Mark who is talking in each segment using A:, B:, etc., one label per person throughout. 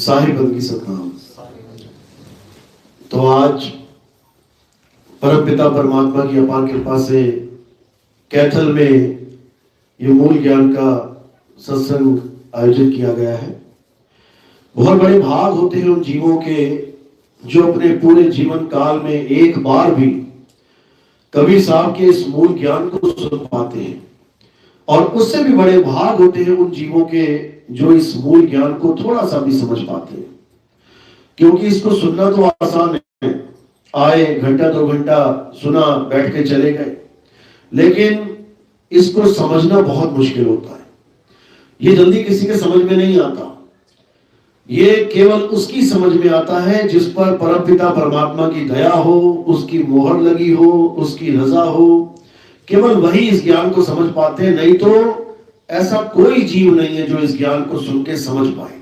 A: साहिब बंदगी सतनाम। तो आज परमपिता परमात्मा की अपार कृपा से कैथल में ये मूल ज्ञान का सत्संग आयोजित किया गया है। बहुत बड़े भाग होते हैं उन जीवों के जो अपने पूरे जीवन काल में एक बार भी कबीर साहब के इस मूल ज्ञान को सुन पाते हैं, और उससे भी बड़े भाग होते हैं उन जीवों के जो इस मूल ज्ञान को थोड़ा सा भी समझ पाते हैं। क्योंकि इसको सुनना तो आसान है, आए घंटा 2 घंटा सुना, बैठ के चले गए, लेकिन इसको समझना बहुत मुश्किल होता है। ये जल्दी किसी के समझ में नहीं आता। ये केवल उसकी समझ में आता है जिस पर परमपिता परमात्मा की दया हो, उसकी मोहर लगी हो, उसकी रजा हो। केवल वही इस ज्ञान को समझ पाते हैं, नहीं तो ऐसा कोई जीव नहीं है जो इस ज्ञान को सुन के समझ पाए।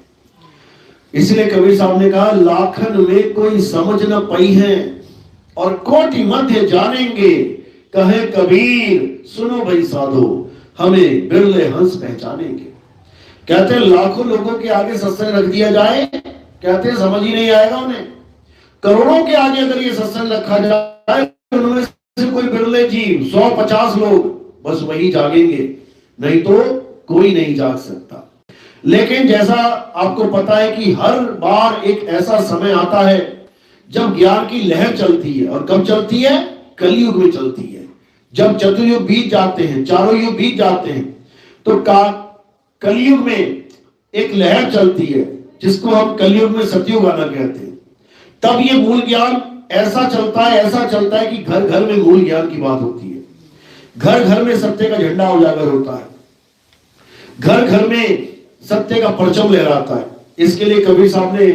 A: इसलिए कबीर साहब ने कहा, लाखन में कोई समझ न पई है और कोटि मध्य जानेंगे, कहे कबीर सुनो भाई साधो, हमें बिरले हंस पहचानेंगे। कहते हैं लाखों लोगों के आगे सत्संग रख दिया जाए, कहते हैं समझ ही नहीं आएगा उन्हें। करोड़ों के आगे अगर ये सत्संग रखा जाए, उनमें से कोई बिरले जीव 100-50 लोग बस वही जागेंगे, नहीं तो कोई नहीं जाग सकता। लेकिन जैसा आपको पता है कि हर बार एक ऐसा समय आता है जब ज्ञान की लहर चलती है, और कब चलती है? कलयुग में चलती है। जब चतुर्युग बीत जाते हैं, चारों युग बीत जाते हैं, तो कलयुग में एक लहर चलती है जिसको हम कलयुग में सतयुग आना कहते हैं। तब ये मूल ज्ञान ऐसा चलता है कि घर घर में मूल ज्ञान की बात होती है। घर घर में सत्य का झंडा उजागर होता है, घर घर में सत्य का परचम लहराता है। इसके लिए कबीर साहब ने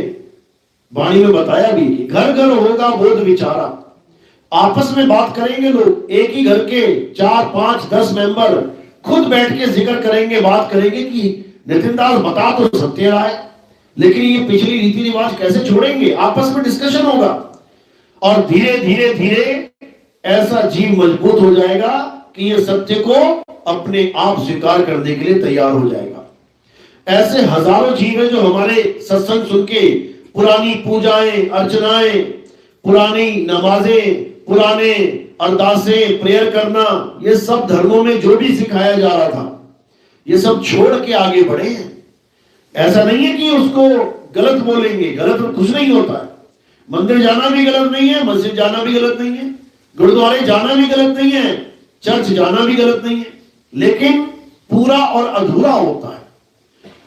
A: वाणी में बताया भी कि घर घर होगा बोध विचारा। आपस में बात करेंगे लोग, एक ही घर के 4, 5, 10 मेंबर खुद बैठ के जिक्र करेंगे, बात करेंगे कि नितिन दास बता तो सत्य रहा है, लेकिन ये पिछली रीति रिवाज कैसे छोड़ेंगे। आपस में डिस्कशन होगा और धीरे धीरे धीरे ऐसा जीव मजबूत हो जाएगा कि ये सत्य को अपने आप स्वीकार करने के लिए तैयार हो जाएगा। ऐसे हजारों जीव हैं जो हमारे सत्संग सुन के पुरानी पूजाएं अर्चनाएं, पुरानी नमाजें, पुराने अरदासें, प्रेयर करना, ये सब धर्मों में जो भी सिखाया जा रहा था, ये सब छोड़ के आगे बढ़े हैं। ऐसा नहीं है कि उसको गलत बोलेंगे, गलत कुछ नहीं होता है। मंदिर जाना भी गलत नहीं है, मस्जिद जाना भी गलत नहीं है, गुरुद्वारे जाना भी गलत नहीं है, चर्च जाना भी गलत नहीं है, लेकिन पूरा और अधूरा होता है।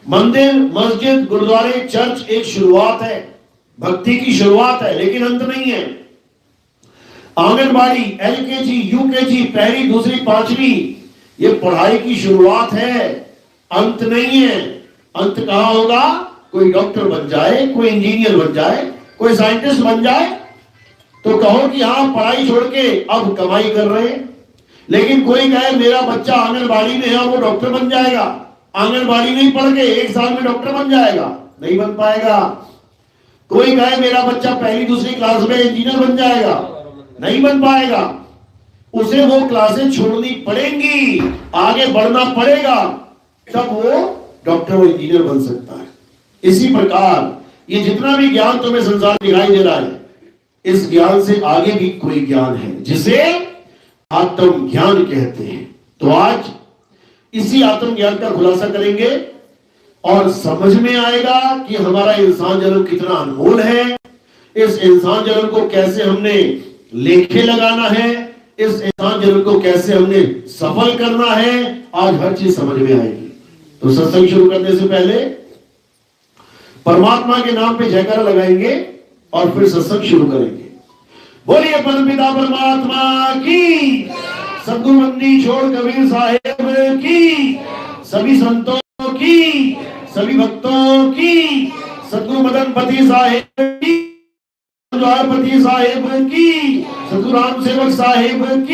A: मंदिर, मस्जिद, गुरुद्वारे, चर्च एक शुरुआत है, भक्ति की शुरुआत है, लेकिन अंत नहीं है। आंगनबाड़ी, LKG, UKG, पहली, दूसरी, 5वीं, ये पढ़ाई की शुरुआत है, अंत नहीं है। अंत कहां होगा? कोई डॉक्टर बन जाए, कोई इंजीनियर बन जाए, कोई साइंटिस्ट बन जाए, तो कहो कि हाँ पढ़ाई छोड़ के अब कमाई कर रहे हैं। लेकिन कोई कहे मेरा बच्चा आंगनबाड़ी में है, वो डॉक्टर बन जाएगा, आंगनबाड़ी नहीं पढ़ के 1 साल में डॉक्टर बन जाएगा, नहीं बन पाएगा। कोई कहे मेरा बच्चा पहली, दूसरी क्लास में इंजीनियर बन जाएगा, नहीं बन पाएगा। उसे वो क्लासें छोड़नी पड़ेंगी, आगे बढ़ना पड़ेगा, तब वो डॉक्टर और इंजीनियर बन सकता है। इसी प्रकार ये जितना भी ज्ञान तुम्हें संसार दिखाई दे रहा है, इस ज्ञान से आगे भी कोई ज्ञान है जिसे आत्म ज्ञान कहते हैं। तो आज इसी आत्म ज्ञान का खुलासा करेंगे और समझ में आएगा कि हमारा इंसान जन्म कितना अनमोल है, इस इंसान जन्म को कैसे हमने लेखे लगाना है, इस इंसान जन्म को कैसे हमने सफल करना है, आज हर चीज समझ में आएगी। तो सत्संग शुरू करने से पहले परमात्मा के नाम पे जयकारा लगाएंगे और फिर सत्संग शुरू करेंगे। बोलिए परमपिता परमात्मा की, सद्गुरु बंदी छोड़ कबीर साहेब की, सभी संतों की, सभी भक्तों की, सद्गुरु मदनपति साहेब की, द्वारपति साहेब की, सद्गुरु राम सेवक साहेब की,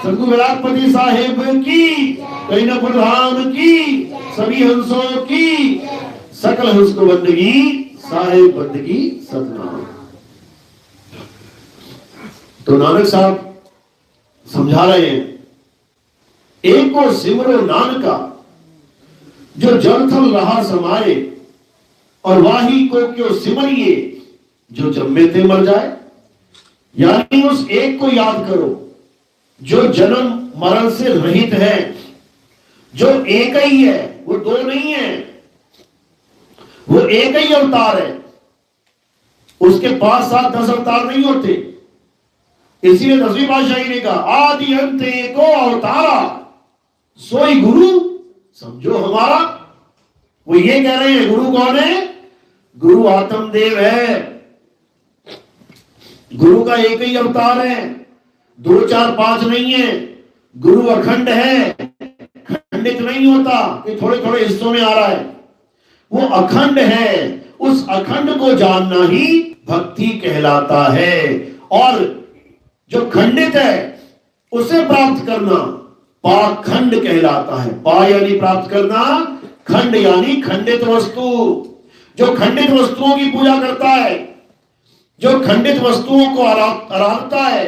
A: सद्गुरु विराटपति साहेब की, कैनपुर धाम की, सभी हंसों की, सकल हंस को बंदगी साहेब बंदगी सतनाम। तो नानक साहब समझा रहे हैं, एक को सिमरो नानका जो जल थल रहा समाये, और वाही को क्यों सिमरिए जो जन्मे थे मर जाए। यानी उस एक को याद करो जो जन्म मरण से रहित है, जो एक ही है, वो दो नहीं है, वो एक ही अवतार है। उसके 5, 7, 10 अवतार नहीं होते। इसीलिए 10वीं पातशाही ने कहा आदि अंत एको अवतारा सोई गुरु समझो हमारा। वो ये कह रहे हैं गुरु कौन है? गुरु आत्मदेव है। गुरु का एक ही अवतार है, 2, 4, 5 नहीं है। गुरु अखंड है, खंडित नहीं होता कि थोड़े थोड़े हिस्सों में आ रहा है। वो अखंड है। उस अखंड को जानना ही भक्ति कहलाता है। और जो खंडित है उसे प्राप्त करना पाखंड कहलाता है। पा यानी प्राप्त करना, खंड यानी खंडित वस्तु। जो खंडित वस्तुओं की पूजा करता है, जो खंडित वस्तुओं को आराधता है,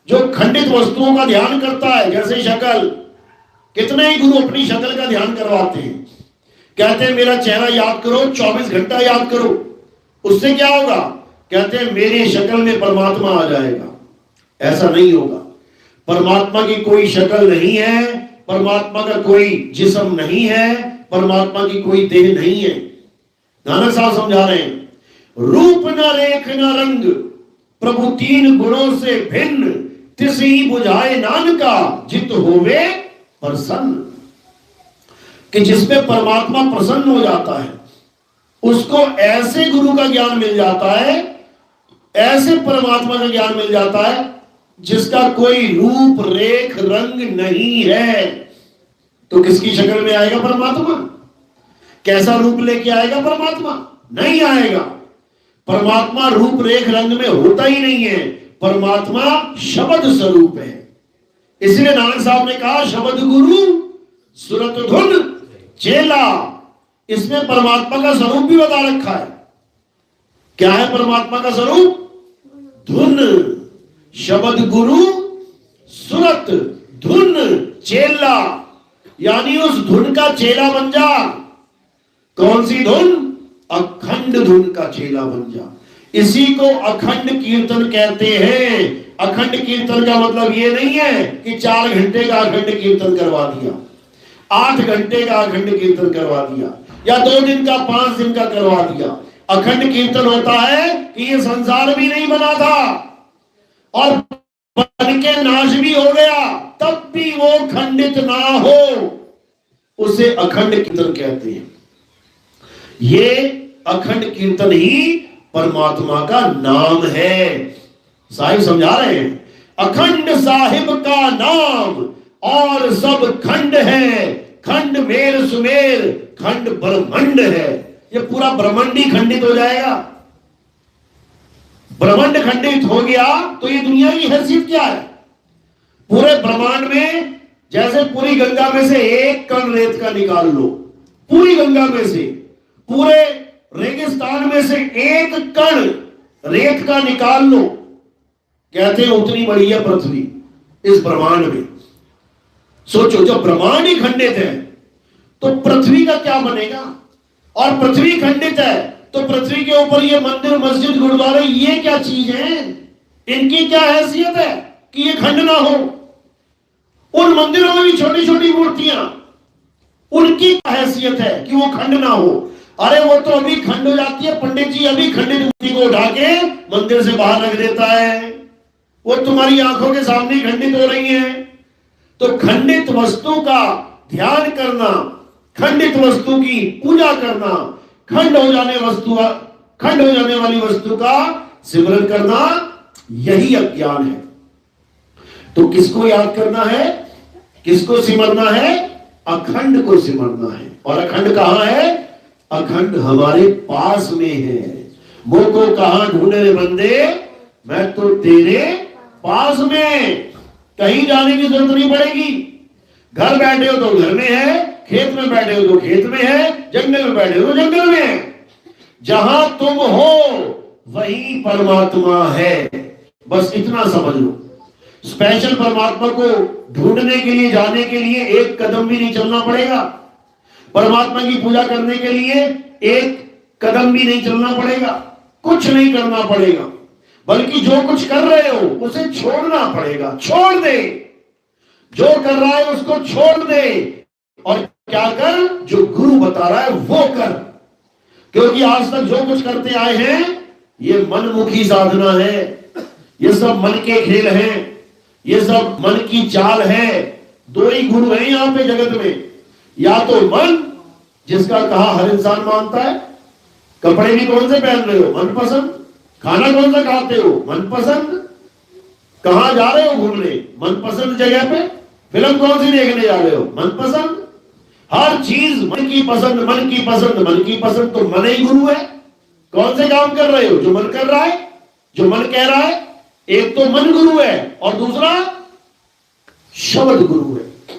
A: जो खंडित वस्तुओं का ध्यान करता है, जैसे शक्ल, कितने ही गुरु अपनी शक्ल का ध्यान करवाते हैं। कहते हैं मेरा चेहरा याद करो, 24 घंटा याद करो, उससे क्या होगा? कहते हैं मेरी शक्ल में परमात्मा आ जाएगा। ऐसा नहीं होगा। परमात्मा की कोई शक्ल नहीं है, परमात्मा का कोई जिस्म नहीं है, परमात्मा की कोई देह नहीं है। नानक साहब समझा रहे हैं रूप न रेख न रंग प्रभु 3 गुणों से भिन्न तिसी बुझाए नानका जित होवे प्रसन्न। कि जिसपे परमात्मा प्रसन्न हो जाता है उसको ऐसे गुरु का ज्ञान मिल जाता है, ऐसे परमात्मा का ज्ञान मिल जाता है जिसका कोई रूप रेख रंग नहीं है। तो किसकी शक्ल में आएगा परमात्मा? कैसा रूप लेके आएगा परमात्मा? नहीं आएगा। परमात्मा रूप रेख रंग में होता ही नहीं है। परमात्मा शब्द स्वरूप है। इसलिए नानक साहब ने कहा शब्द गुरु सुरत धुन चेला। इसमें परमात्मा का स्वरूप भी बता रखा है। क्या है परमात्मा का स्वरूप? धुन। शब्द गुरु सुरत धुन चेला, यानी उस धुन का चेला बन जा। कौन सी धुन? अखंड धुन का चेला बन जा। इसी को अखंड कीर्तन कहते हैं। अखंड कीर्तन का मतलब ये नहीं है कि 4 घंटे का अखंड कीर्तन करवा दिया, 8 घंटे का अखंड कीर्तन करवा दिया, या 2 दिन का 5 दिन का करवा दिया। अखंड कीर्तन होता है कि ये संसार भी नहीं बना था और बन के नाश भी हो गया, तब भी वो खंडित ना हो, उसे अखंड कीर्तन कहते हैं। ये अखंड कीर्तन ही परमात्मा का नाम है। साहिब समझा रहे हैं अखंड साहिब का नाम और सब खंड है। खंड मेर सुमेर खंड ब्रह्मंड है। ये पूरा ब्रह्मांड ही खंडित हो जाएगा। ब्रह्मांड खंडित हो गया तो ये दुनिया की हैसियत क्या है? पूरे ब्रह्मांड में जैसे पूरी गंगा में से एक कण रेत का निकाल लो, पूरी गंगा में से, पूरे रेगिस्तान में से एक कण रेत का निकाल लो, कहते हैं उतनी बड़ी है पृथ्वी इस ब्रह्मांड में। सोचो जब ब्रह्मांड ही खंडित है तो पृथ्वी का क्या बनेगा? और पृथ्वी खंडित है तो पृथ्वी के ऊपर ये मंदिर मस्जिद गुरुद्वारे ये क्या चीज है? इनकी क्या हैसियत है कि ये खंड ना हो? उन मंदिरों में भी छोटी छोटी मूर्तियां, उनकी क्या हैसियत है कि वो खंड ना हो? अरे वो तो अभी खंड हो जाती है, पंडित जी अभी खंडित मूर्ति को उठा के मंदिर से बाहर रख देता है, वो तुम्हारी आंखों के सामने खंडित हो रही है। तो खंडित वस्तु का ध्यान करना, खंडित वस्तु की पूजा करना, खंड हो जाने वाली वस्तु का सिमरन करना, यही अज्ञान है। तो किसको याद करना है, किसको सिमरना है? अखंड को सिमरना है। और अखंड कहां है? अखंड हमारे पास में है। मुझको कहां ढूंढे रे बंदे, मैं तो तेरे पास में, कहीं जाने की जरूरत नहीं पड़ेगी। घर बैठे हो तो घर में है, खेत में बैठे हो तो खेत में है, जंगल में बैठे हो तो जंगल में है। जहां तुम हो वही परमात्मा है। बस इतना समझ लो। स्पेशल परमात्मा को ढूंढने के लिए, जाने के लिए एक कदम भी नहीं चलना पड़ेगा। परमात्मा की पूजा करने के लिए एक कदम भी नहीं चलना पड़ेगा, कुछ नहीं करना पड़ेगा, बल्कि जो कुछ कर रहे हो उसे छोड़ना पड़ेगा। छोड़ दे, जो कर रहा है उसको छोड़ दे और क्या कर, जो गुरु बता रहा है वो कर। क्योंकि आज तक जो कुछ करते आए हैं ये मनमुखी साधना है, ये सब मन के खेल हैं, ये सब मन की चाल है। दो ही गुरु हैं यहां पे जगत में, या तो मन जिसका कहा हर इंसान मानता है, कपड़े भी कौन से पहन रहे हो मनपसंद, खाना कौन सा खाते हो मनपसंद, कहां जा रहे हो घूमने मनपसंद जगह पे, फिल्म कौन सी देखने जा रहे हो मनपसंद, हर चीज मन की पसंद, मन की पसंद, मन की पसंद। तो मन ही गुरु है। कौन से काम कर रहे हो, जो मन कर रहा है, जो मन कह रहा है। एक तो मन गुरु है और दूसरा शब्द गुरु है,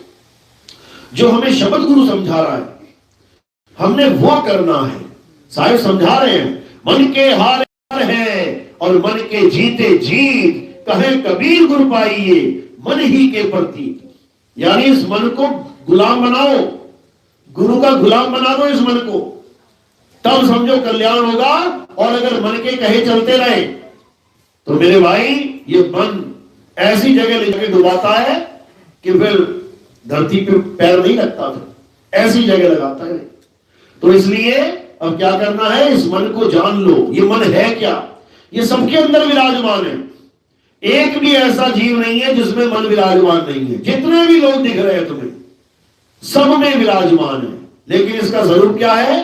A: जो हमें शब्द गुरु समझा रहा है, हमने वो करना है। साहिब समझा रहे हैं, मन के हार है और मन के जीते जीत, कहे कबीर गुरु पाइए मन ही के प्रति। यानी इस मन को गुलाम बनाओ, गुरु का गुलाम बना दो इस मन को, तब समझो कल्याण होगा। और अगर मन के कहे चलते रहे तो मेरे भाई ये मन ऐसी जगह ले जाके डुबाता है कि फिर धरती पे पैर नहीं लगता, फिर ऐसी जगह लगाता है। तो इसलिए अब क्या करना है, इस मन को जान लो। ये मन है क्या, ये सबके अंदर विराजमान है। एक भी ऐसा जीव नहीं है जिसमें मन विराजमान नहीं है। जितने भी लोग दिख रहे हैं तुम्हें, सब में विराजमान है। लेकिन इसका स्वरूप क्या है,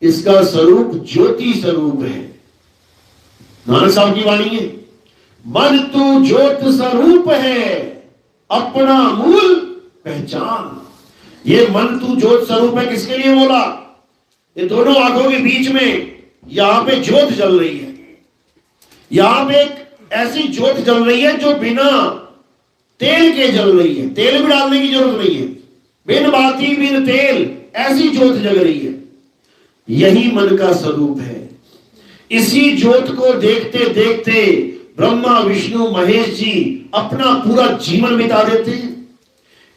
A: इसका स्वरूप ज्योति स्वरूप है। नानक साहब की वाणी है, मन तू ज्योत स्वरूप है, अपना मूल पहचान। ये मन तू ज्योत स्वरूप है किसके लिए बोला, ये दोनों आंखों के बीच में यहां पे ज्योत जल रही है। यहां पे एक ऐसी ज्योत जल रही है जो बिना तेल के जल रही है, तेल भी डालने की जरूरत नहीं है, बिन बाती बिन तेल ऐसी ज्योत जल रही है। यही मन का स्वरूप है। इसी ज्योत को देखते देखते ब्रह्मा विष्णु महेश जी अपना पूरा जीवन बिता देते हैं।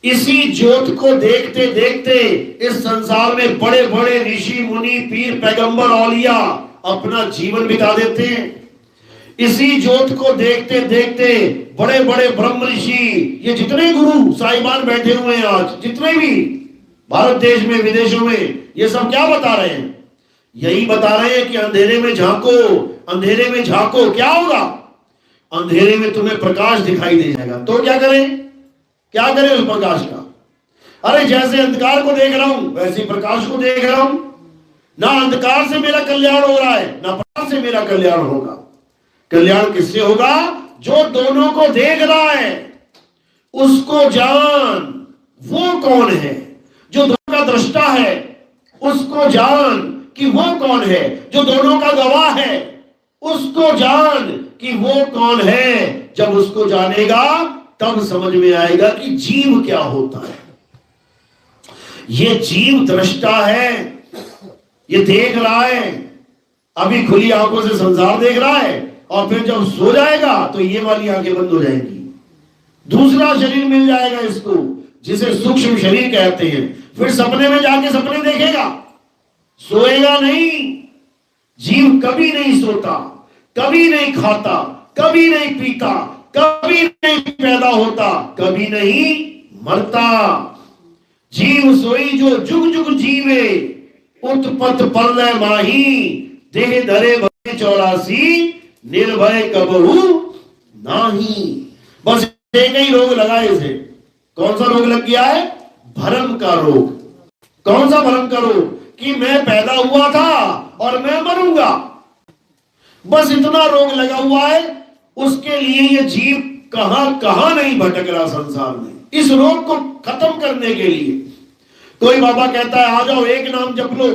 A: इसी ज्योत को देखते देखते इस संसार में बड़े बड़े ऋषि मुनि पीर पैगंबर औलिया अपना जीवन बिता देते हैं। इसी ज्योत को देखते देखते बड़े बड़े ब्रह्म ऋषि, ये जितने गुरु साहिबान बैठे हुए हैं आज, जितने भी भारत देश में विदेशों में, ये सब क्या बता रहे हैं, यही बता रहे हैं कि अंधेरे में झांको, अंधेरे में झांको, क्या होगा, अंधेरे में तुम्हें प्रकाश दिखाई दे जाएगा। तो क्या करें, क्या करें उस प्रकाश का। अरे जैसे अंधकार को देख रहा हूं वैसे प्रकाश को देख रहा हूं। ना अंधकार से मेरा कल्याण हो रहा है, ना प्रकाश से मेरा कल्याण होगा। कल्याण किससे होगा, जो दोनों को देख रहा है उसको जान। वो कौन है जो दोनों का दृष्टा है, उसको जान कि वो कौन है। जो दोनों का गवाह है उसको जान कि वो कौन है। जब उसको जानेगा तब समझ में आएगा कि जीव क्या होता है। ये जीव दृष्टा है, ये देख रहा है, अभी खुली आंखों से संसार देख रहा है, और फिर जब सो जाएगा तो ये वाली आंखें बंद हो जाएंगी, दूसरा शरीर मिल जाएगा इसको, जिसे सूक्ष्म शरीर कहते हैं। फिर सपने में जाके सपने देखेगा, सोएगा नहीं। जीव कभी नहीं सोता, कभी नहीं खाता, कभी नहीं पीता, कभी नहीं पैदा होता, कभी नहीं मरता। जीव सोई जो जुग जुग जीवे, उत्पत परलय माही, देह धरे भय 84, निर्भय कबहू नाही। बस एक ही रोग लगा इसे। कौन सा रोग लग गया है, भ्रम का रोग। कौन सा भ्रम का रोग, कि मैं पैदा हुआ था और मैं मरूंगा। बस इतना रोग लगा हुआ है। उसके लिए ये जीव कहां कहां नहीं भटक रहा संसार में, इस रोग को खत्म करने के लिए। कोई बाबा कहता है आ जाओ एक नाम जप लो,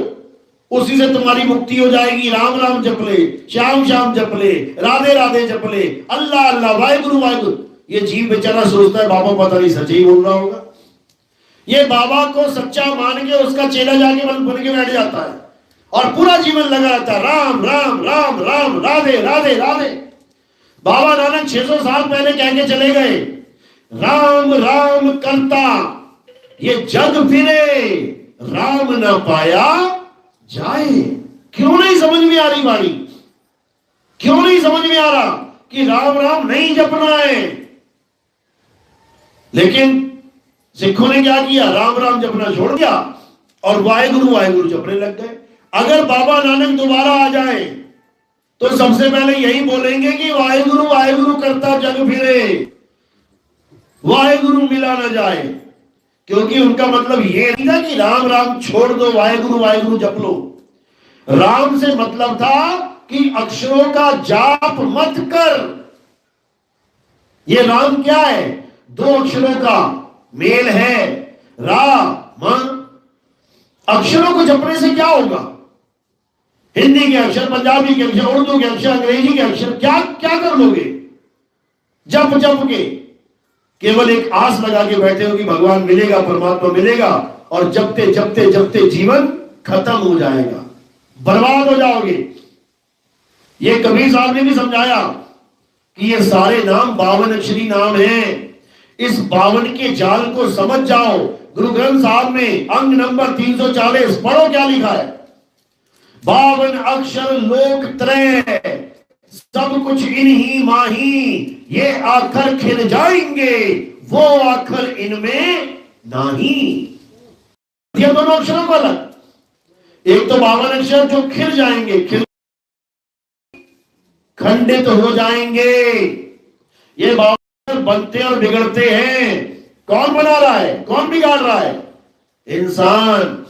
A: उसी से तुम्हारी मुक्ति हो जाएगी। राम राम जप ले, श्याम श्याम जप ले, राधे राधे जप ले, अल्लाह अल्लाह वाहिगुरु वाहिगुरु। ये जीव बेचारा सोचता है बाबा पता नहीं सच ही बोल रहा होगा। ये बाबा को सच्चा मान के उसका चेला जाके बन के बैठ जाता है और पूरा जीवन लगा रहता है राम राम राम राम, राधे राधे राधे। बाबा नानक 600 साल पहले कह के चले गए, राम राम करता ये जग फिरे, राम न पाया जाए। क्यों वाणी। क्यों नहीं समझ में आ रहा कि राम राम नहीं जपना है? लेकिन सिखों ने क्या किया, राम राम जपना छोड़ दिया और वाहेगुरु वाहेगुरु जपने लग गए। अगर बाबा नानक दोबारा आ जाए तो सबसे पहले यही बोलेंगे कि वाहेगुरु वाहेगुरु करता जग फिरे, वाहेगुरु मिला ना जाए। क्योंकि उनका मतलब ये नहीं था कि राम राम छोड़ दो, वाहेगुरु वाहेगुरु जप लो। राम से मतलब था कि अक्षरों का जाप मत कर। ये राम क्या है? दो अक्षरों का मेल है, रा म। अक्षरों को जपने से क्या होगा? हिंदी के अक्षर, पंजाबी के अक्षर, उर्दू के अक्षर, अंग्रेजी के अक्षर, क्या क्या कर लोगे? जप जप के केवल एक आस लगा के बैठे हो कि भगवान मिलेगा, परमात्मा मिलेगा, और जपते जपते जपते जीवन खत्म हो जाएगा, बर्बाद हो जाओगे। ये कबीर साहब ने भी समझाया कि ये सारे नाम 52 अक्षरी नाम हैं। इस 52 के जाल को समझ जाओ। गुरु ग्रंथ साहब में अंग नंबर 340 पढ़ो क्या लिखा है। 52 अक्षर लोक त्रय, सब कुछ इन्हीं माही, ये आखर खिल जाएंगे, वो आखर इनमें नहीं। ये दोनों अक्षरों को अलग। एक तो 52 अक्षर जो खिल जाएंगे, खंडित हो जाएंगे। ये 52 बनते और बिगड़ते हैं। कौन बना रहा है, कौन बिगाड़ रहा है? इंसान।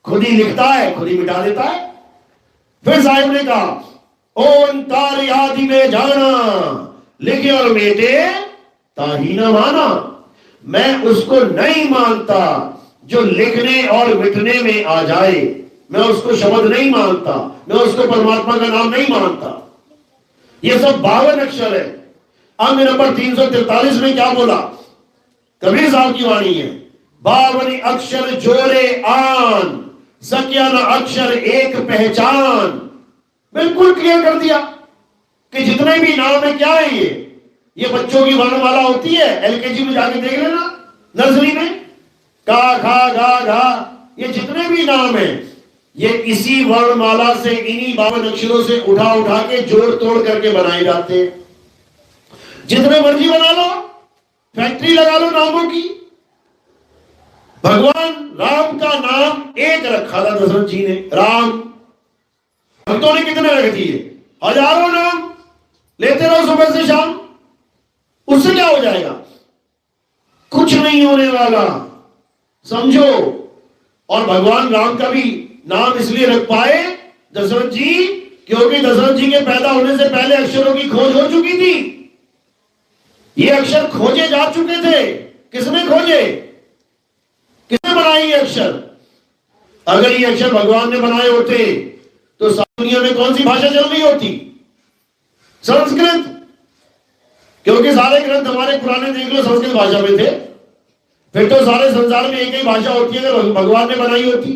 A: खुद ही लिखता है, खुद ही मिटा देता है। फिर साहिब ने कहा ओंकार आदि में जाना, लिखे और मेटे ताही न माना। मैं उसको नहीं मानता जो लिखने और मिटने में आ जाए। मैं उसको शब्द नहीं मानता, मैं उसको परमात्मा का नाम नहीं मानता। ये सब 52 अक्षर है। अंग नंबर 343 में क्या बोला? कबीर साहब की वाणी है, 52 अक्षर जोरे आन, सकिया न अक्षर एक पहचान। बिल्कुल क्लियर कर दिया कि जितने भी नाम है क्या है ये बच्चों की वर्णमाला होती है, एलकेजी में जाके देख लेना, नर्सरी में, का खा गा घा, ये जितने भी नाम है ये इसी वर्णमाला से, इन्हीं 52 अक्षरों से उठा उठा के जोड़ तोड़ करके बनाए जाते हैं। जितने मर्जी बना लो, फैक्ट्री लगा लो नामों की। भगवान राम का नाम एक रखा था दशरथ जी ने, राम। भक्तों ने कितने रख दिए? हजारों नाम लेते रहो सुबह से शाम। उससे क्या हो जाएगा? कुछ नहीं होने वाला, समझो। और भगवान राम का भी नाम इसलिए रख पाए दशरथ जी, क्योंकि दशरथ जी के पैदा होने से पहले अक्षरों की खोज हो चुकी थी। ये अक्षर खोजे जा चुके थे। किसने खोजे? किसने बनाए ये अक्षर? अगर ये अक्षर भगवान ने बनाए होते तो सारी दुनिया में कौन सी भाषा चल रही होती? संस्कृत। क्योंकि सारे ग्रंथ हमारे पुराने देख लो संस्कृत भाषा में थे। फिर तो सारे संसार में एक ही भाषा होती है अगर भगवान ने बनाई होती।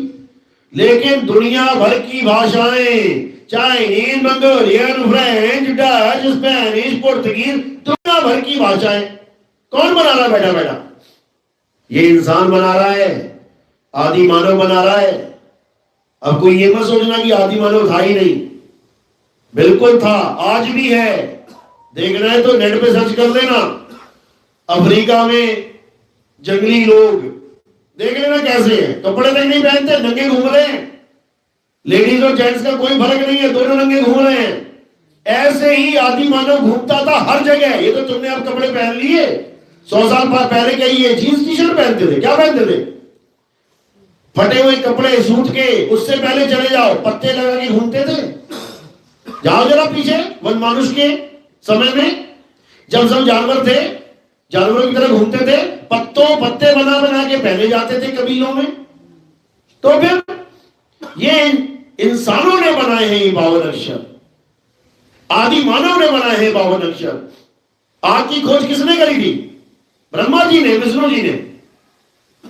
A: लेकिन दुनिया भर की भाषाएं, Chinese, Mongolian, French, Dutch, Spanish, Portuguese, दुनिया भर की भाषाएं कौन बना रहा है बैठा बैठा? ये इंसान बना रहा है, आदि मानव बना रहा है। अब कोई ये मत सोचना कि आदि मानव था ही नहीं, बिल्कुल था, आज भी है। देखना है तो नेट पे सर्च कर लेना। अफ्रीका में जंगली लोग देख लेना कैसे हैं, कपड़े तक नहीं पहनते, नंगे घूम रहे हैं। लेडीज और जेंट्स का कोई फर्क नहीं है, दोनों नंगे घूम रहे हैं। ऐसे ही आदि मानव घूमता था हर जगह। ये तो तुमने अब कपड़े पहन लिए, 100 साल पहले क्या ये जींस टी शर्ट पहनते थे? क्या पहनते थे? फटे हुए कपड़े, सूट के। उससे पहले चले जाओ, पत्ते लगा के घूमते थे। जाओ जरा पीछे, वन मानुष के समय में, जब सब जानवर थे, जानवरों की तरह घूमते थे, पत्ते बना बना के पहने जाते थे कबीलों में। तो फिर ये इंसानों ने बनाए हैं ये 52 अक्षर, आदि मानव ने बनाए हैं 52 अक्षर। आग की खोज किसने करी थी? ब्रह्मा जी ने, विष्णु जी ने।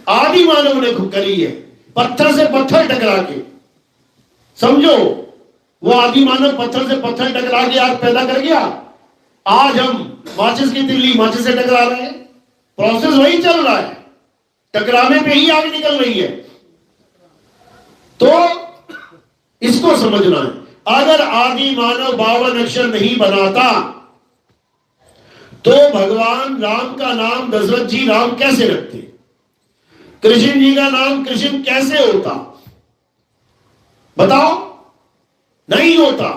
A: आदि मानव ने करी है, पत्थर से पत्थर टकरा के। समझो, वो आदि मानव पत्थर से पत्थर टकरा के आग पैदा कर गया। आज हम माचिस की तिल्ली माचिस से टकरा रहे हैं। प्रोसेस वही चल रहा है, टकराने पे ही आग निकल रही है। तो इसको समझना है। अगर आदि मानव 52 अक्षर नहीं बनाता तो भगवान राम का नाम दशरथ जी राम कैसे रखते? कृष्ण जी का नाम कृष्ण कैसे होता? बताओ, नहीं होता।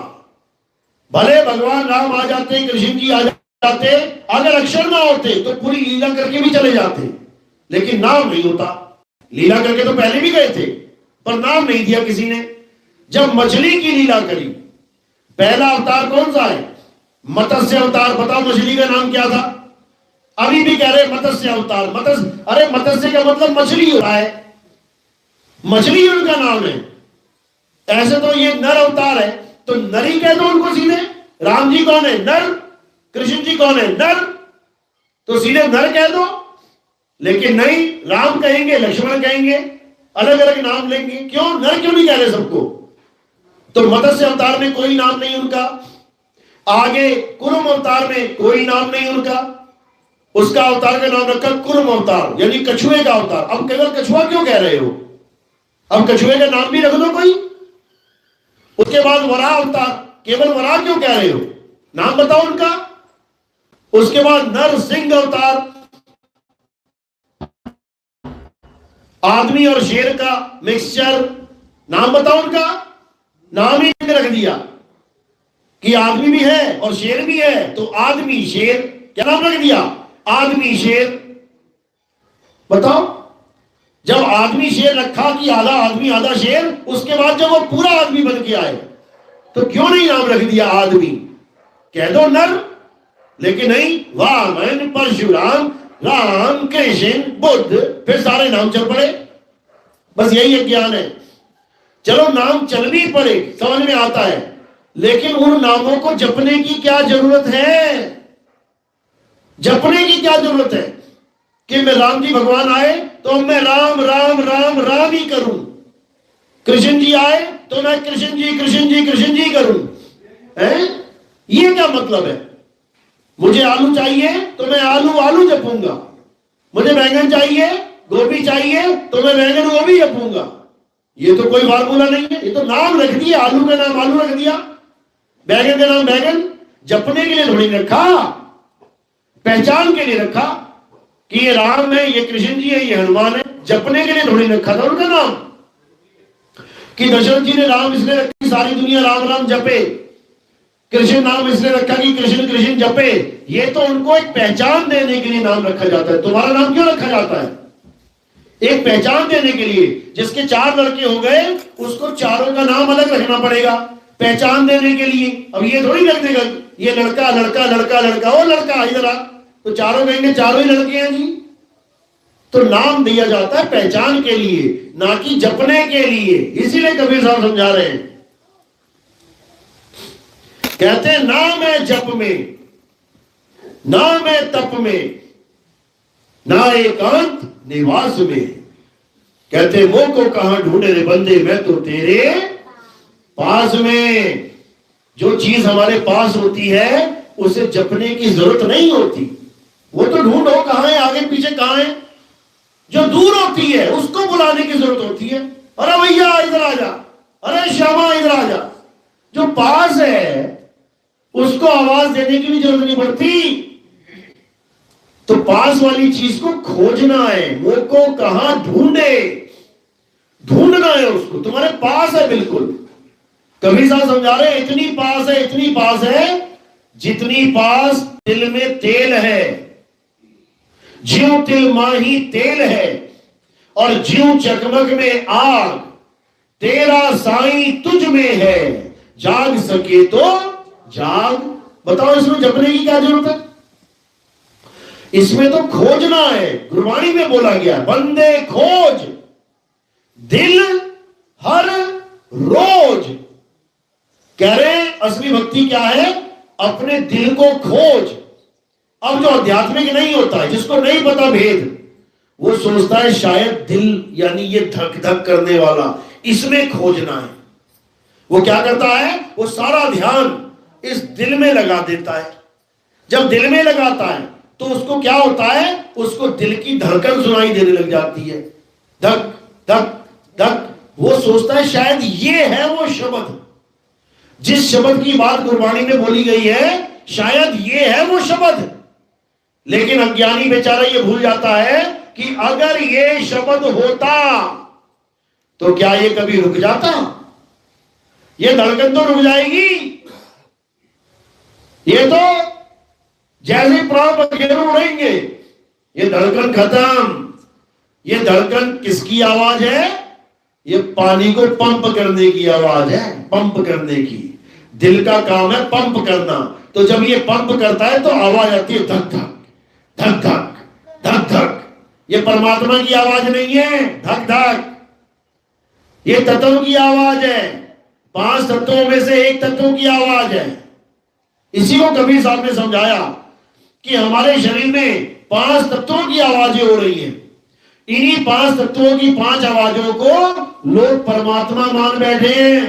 A: भले भगवान राम आ जाते, कृष्ण जी आ जाते, अगर अक्षर ना होते तो पूरी लीला करके भी चले जाते, लेकिन नाम नहीं होता। लीला करके तो पहले भी गए थे, पर नाम नहीं दिया किसी ने। जब मछली की लीला करी, पहला अवतार कौन सा है? मत्स्य अवतार। बताओ मछली का नाम क्या था? अभी भी कह रहे मत्स्य अवतार। मत्स्य, अरे मत्स्य का मतलब मछली हो रहा है, मछली उनका नाम है। ऐसे तो ये नर अवतार है, तो नरी कह दो उनको सीधे। राम जी कौन है? नर। कृष्ण जी कौन है? नर। तो सीधे नर कह दो। लेकिन नहीं, राम कहेंगे, लक्ष्मण कहेंगे, अलग अलग नाम लेंगे। क्यों? नर क्यों नहीं कह रहे सबको? तो मत्स्य अवतार में कोई नाम नहीं उनका। आगे कुरुम अवतार में कोई नाम नहीं उनका। उसका अवतार का नाम रखा कुरुम अवतार, यानी कछुए का अवतार। अब केवल कछुआ क्यों कह रहे हो? अब कछुए का नाम भी रख दो कोई। उसके बाद वराह अवतार, केवल वराह क्यों कह रहे हो? नाम बताओ उनका। उसके बाद नरसिंह अवतार, आदमी और शेर का मिक्सचर। नाम बताओ उनका। नाम ही रख दिया कि आदमी भी है और शेर भी है, तो आदमी शेर। क्या नाम रख दिया? आदमी शेर। बताओ, जब आदमी शेर रखा कि आधा आदमी आधा शेर, उसके बाद जब वो पूरा आदमी बन के आए तो क्यों नहीं नाम रख दिया आदमी? कह दो नर। लेकिन नहीं, वामन, परशुराम, राम, कृष्ण, बुद्ध, फिर सारे नाम चल पड़े। बस यही एक ज्ञान है। चलो नाम चल भी पड़े, समझ में आता है, लेकिन उन नामों को जपने की क्या जरूरत है? जपने की क्या जरूरत है कि मैं राम जी भगवान आए तो मैं राम राम राम राम ही करूं, कृष्ण जी आए तो मैं कृष्ण जी कृष्ण जी कृष्ण जी करूं? है ये क्या मतलब है? मुझे आलू चाहिए तो मैं आलू आलू जपूंगा, मुझे बैंगन चाहिए, गोभी चाहिए तो मैं बैंगन गोभी जपूंगा। ये तो कोई फार्मूला नहीं है, ये तो नाम रख दिया। आलू का नाम आलू रख दिया, बैगन का नाम बैगन। जपने के लिए थोड़ी रखा, पहचान के लिए रखा कि ये राम है, ये कृष्ण जी है, ये हनुमान है। जपने के लिए थोड़ी रखा था उनका नाम कि दशरथ जी ने राम इसलिए रखी सारी दुनिया राम राम जपे, कृष्ण नाम इसलिए रखा कि कृष्ण कृष्ण जपे। ये तो उनको एक पहचान देने के लिए नाम रखा जाता है। तुम्हारा नाम क्यों रखा जाता है? एक पहचान देने के लिए। जिसके 4 लड़के हो गए उसको चारों का नाम अलग रखना पड़ेगा पहचान देने के लिए। अब ये थोड़ी रख देगा ये लड़का लड़का लड़का लड़का, वो लड़का इधर आ, तो चारों कहेंगे चारों ही लड़के हैं जी। तो नाम दिया जाता है पहचान के लिए, ना कि जपने के लिए। इसीलिए कबीर साहब समझा रहे हैं, कहते हैं ना मैं जप में, ना मैं तप में, ना एकांत निवास में। कहते वो को कहां ढूंढे रे बंदे, मैं तो तेरे पास में। जो चीज हमारे पास होती है उसे जपने की जरूरत नहीं होती। वो तो ढूंढो कहां है, आगे पीछे कहां है। जो दूर होती है उसको बुलाने की जरूरत होती है। अरे भैया इधर आ जा, अरे श्यामा इधर आ जा। जो पास है उसको आवाज देने की भी जरूरत नहीं पड़ती। तो पास वाली चीज को खोजना है। वो को कहां ढूंढे, ढूंढना है उसको, तुम्हारे पास है बिल्कुल। कबीर साहब समझा रहे हैं इतनी पास है, इतनी पास है जितनी पास तिल में तेल है। ज्यों तिल माही तेल है और ज्यों चकमक में आग, तेरा साईं तुझ में है, जाग सके तो जाग। बताओ इसमें जपने की क्या जरूरत है? इसमें तो खोजना है। गुरबाणी में बोला गया बंदे खोज दिल हर रोज। कह रहे असली भक्ति क्या है? अपने दिल को खोज। अब जो आध्यात्मिक नहीं होता है, जिसको नहीं पता भेद, वो सोचता है शायद दिल यानी ये धक धक करने वाला, इसमें खोजना है। वो क्या करता है? वो सारा ध्यान इस दिल में लगा देता है। जब दिल में लगाता है तो उसको क्या होता है? उसको दिल की धड़कन सुनाई देने लग जाती है, धक धक धक। वो सोचता है शायद ये है वो शब्द। जिस शब्द की बात गुरबाणी में बोली गई है शायद ये है वो शब्द, लेकिन अज्ञानी बेचारा ये भूल जाता है कि अगर ये शब्द होता तो क्या ये कभी रुक जाता? ये धड़कन तो रुक जाएगी। ये तो जैसे प्राण पखेरु उड़ेंगे, ये धड़कन खत्म। ये धड़कन किसकी आवाज है? ये पानी को पंप करने की आवाज है, पंप करने की। दिल का काम है पंप करना, तो जब ये पंप करता है तो आवाज आती है धक धक धक धक धक धक। ये परमात्मा की आवाज नहीं है धक धक, ये तत्व की आवाज है। 5 तत्वों में से एक तत्व की आवाज है। इसी को कबीर साहब ने समझाया कि हमारे शरीर में 5 तत्वों की आवाजें हो रही हैं। इन्हीं 5 तत्वों की 5 आवाजों को लोग परमात्मा मान बैठे हैं।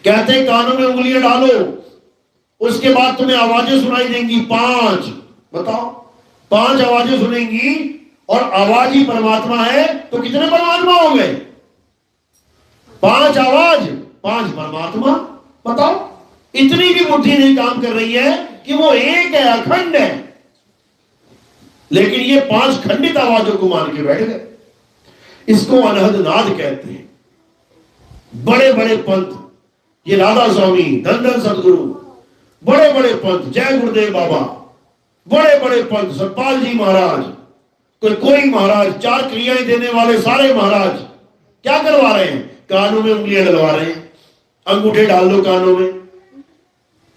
A: कहते कानों में उंगलियां डालो, उसके बाद तुम्हें आवाजें सुनाई देंगी 5। बताओ, 5 आवाजें सुनेंगी और आवाज ही परमात्मा है, तो कितने परमात्मा हो गए? 5 आवाज 5 परमात्मा। बताओ, इतनी भी बुद्धि नहीं काम कर रही है कि वो एक है, अखंड है, लेकिन ये 5 खंडित आवाजों को मान के बैठ गए। इसको अनहद नाद कहते हैं। बड़े बड़े पंथ, ये राधा स्वामी, धन धन सदगुरु, बड़े बड़े पंथ, जय गुरुदेव बाबा, बड़े बड़े पंथ, सतपाल जी महाराज, कोई महाराज, 4 क्रियाएं देने वाले सारे महाराज क्या करवा रहे हैं? कानों में उंगलियां डलवा रहे हैं। अंगूठे डाल दो कानों में।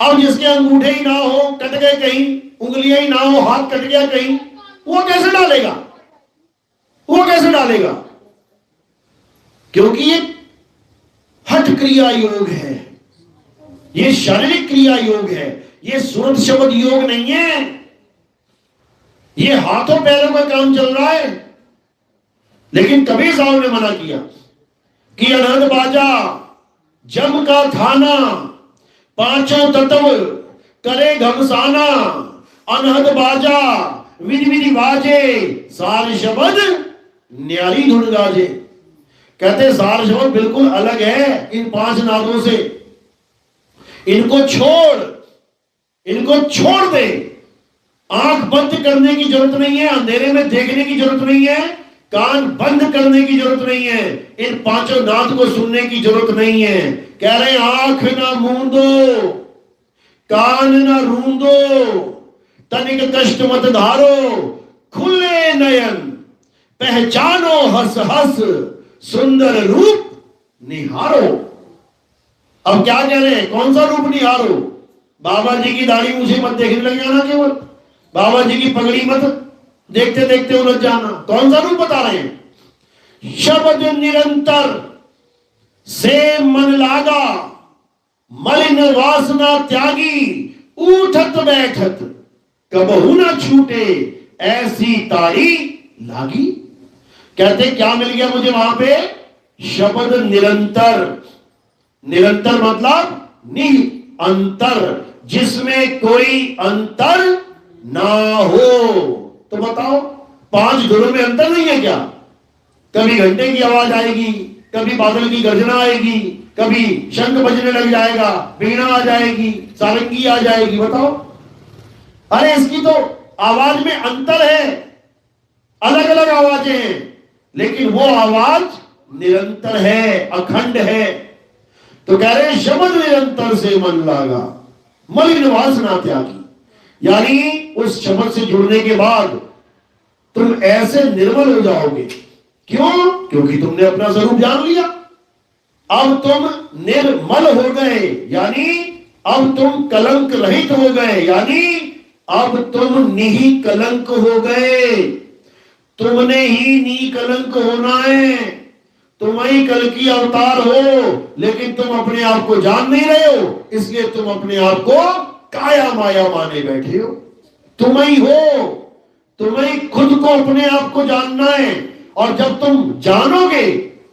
A: अब जिसके अंगूठे ही ना हो, कट गए कहीं, उंगलियां ही ना हो, हाथ कट गया कहीं, वो कैसे डालेगा? वो कैसे डालेगा? क्योंकि ये हठ क्रिया योग है, ये शारीरिक क्रिया योग है, ये सुरत शब्द योग नहीं है। ये हाथों पैरों का काम चल रहा है। लेकिन कबीर साहब ने मना किया कि अनहद बाजा जम का थाना, 5 तत्व करे घमसाना, अनहद बाजा विधि विधि बाजे, सार शब्द न्यारी धुन गाजे। कहते सार शब्द बिल्कुल अलग है इन 5 नादों से। इनको छोड़ दे। आंख बंद करने की जरूरत नहीं है, अंधेरे में देखने की जरूरत नहीं है, कान बंद करने की जरूरत नहीं है, इन 5 नाद को सुनने की जरूरत नहीं है। कह रहे आंख ना मूंदो, कान ना रूंदो, तनिक कष्ट मत धारो, खुले नयन पहचानो हंस हंस, सुंदर रूप निहारो। अब क्या कह रहे हैं? कौन सा रूप निहारो? बाबा जी की दाढ़ी मुझे मत देखने लग जाना, केवल बाबा जी की पगड़ी मत देखते देखते उलझ जाना। कौन सा रूप बता रहे हैं? शब्द निरंतर से मन लागा, मलिन वासना त्यागी, उठत बैठत कबहू ना छूटे, ऐसी तारी लागी। कहते क्या मिल गया मुझे वहां पे? शब्द निरंतर। निरंतर मतलब निरंतर, जिसमें कोई अंतर ना हो। तो बताओ, 5 गुणों में अंतर नहीं है क्या? कभी घंटे की आवाज आएगी, कभी बादल की गर्जना आएगी, कभी शंख बजने लग जाएगा, वीणा आ जाएगी, सारंगी आ जाएगी। बताओ, अरे इसकी तो आवाज में अंतर है, अलग अलग आवाजें हैं, लेकिन वो आवाज निरंतर है, अखंड है। तो कह रहे शब्द निरंतर से मन लागा, मलिन वासना त्यागी। यानी उस शब्द से जुड़ने के बाद तुम ऐसे निर्मल हो जाओगे। क्यों? क्योंकि तुमने अपना स्वरूप जान लिया। अब तुम निर्मल हो गए, यानी अब तुम कलंक रहित हो गए, यानी अब तुम निही कलंक हो गए। तुमने ही नी कलंक होना है। तुम ही कल की अवतार हो, लेकिन तुम अपने आप को जान नहीं रहे हो, इसलिए तुम अपने आप को काया माया माने बैठे हो। तुम ही हो, तुम्हें खुद को अपने आप को जानना है। और जब तुम जानोगे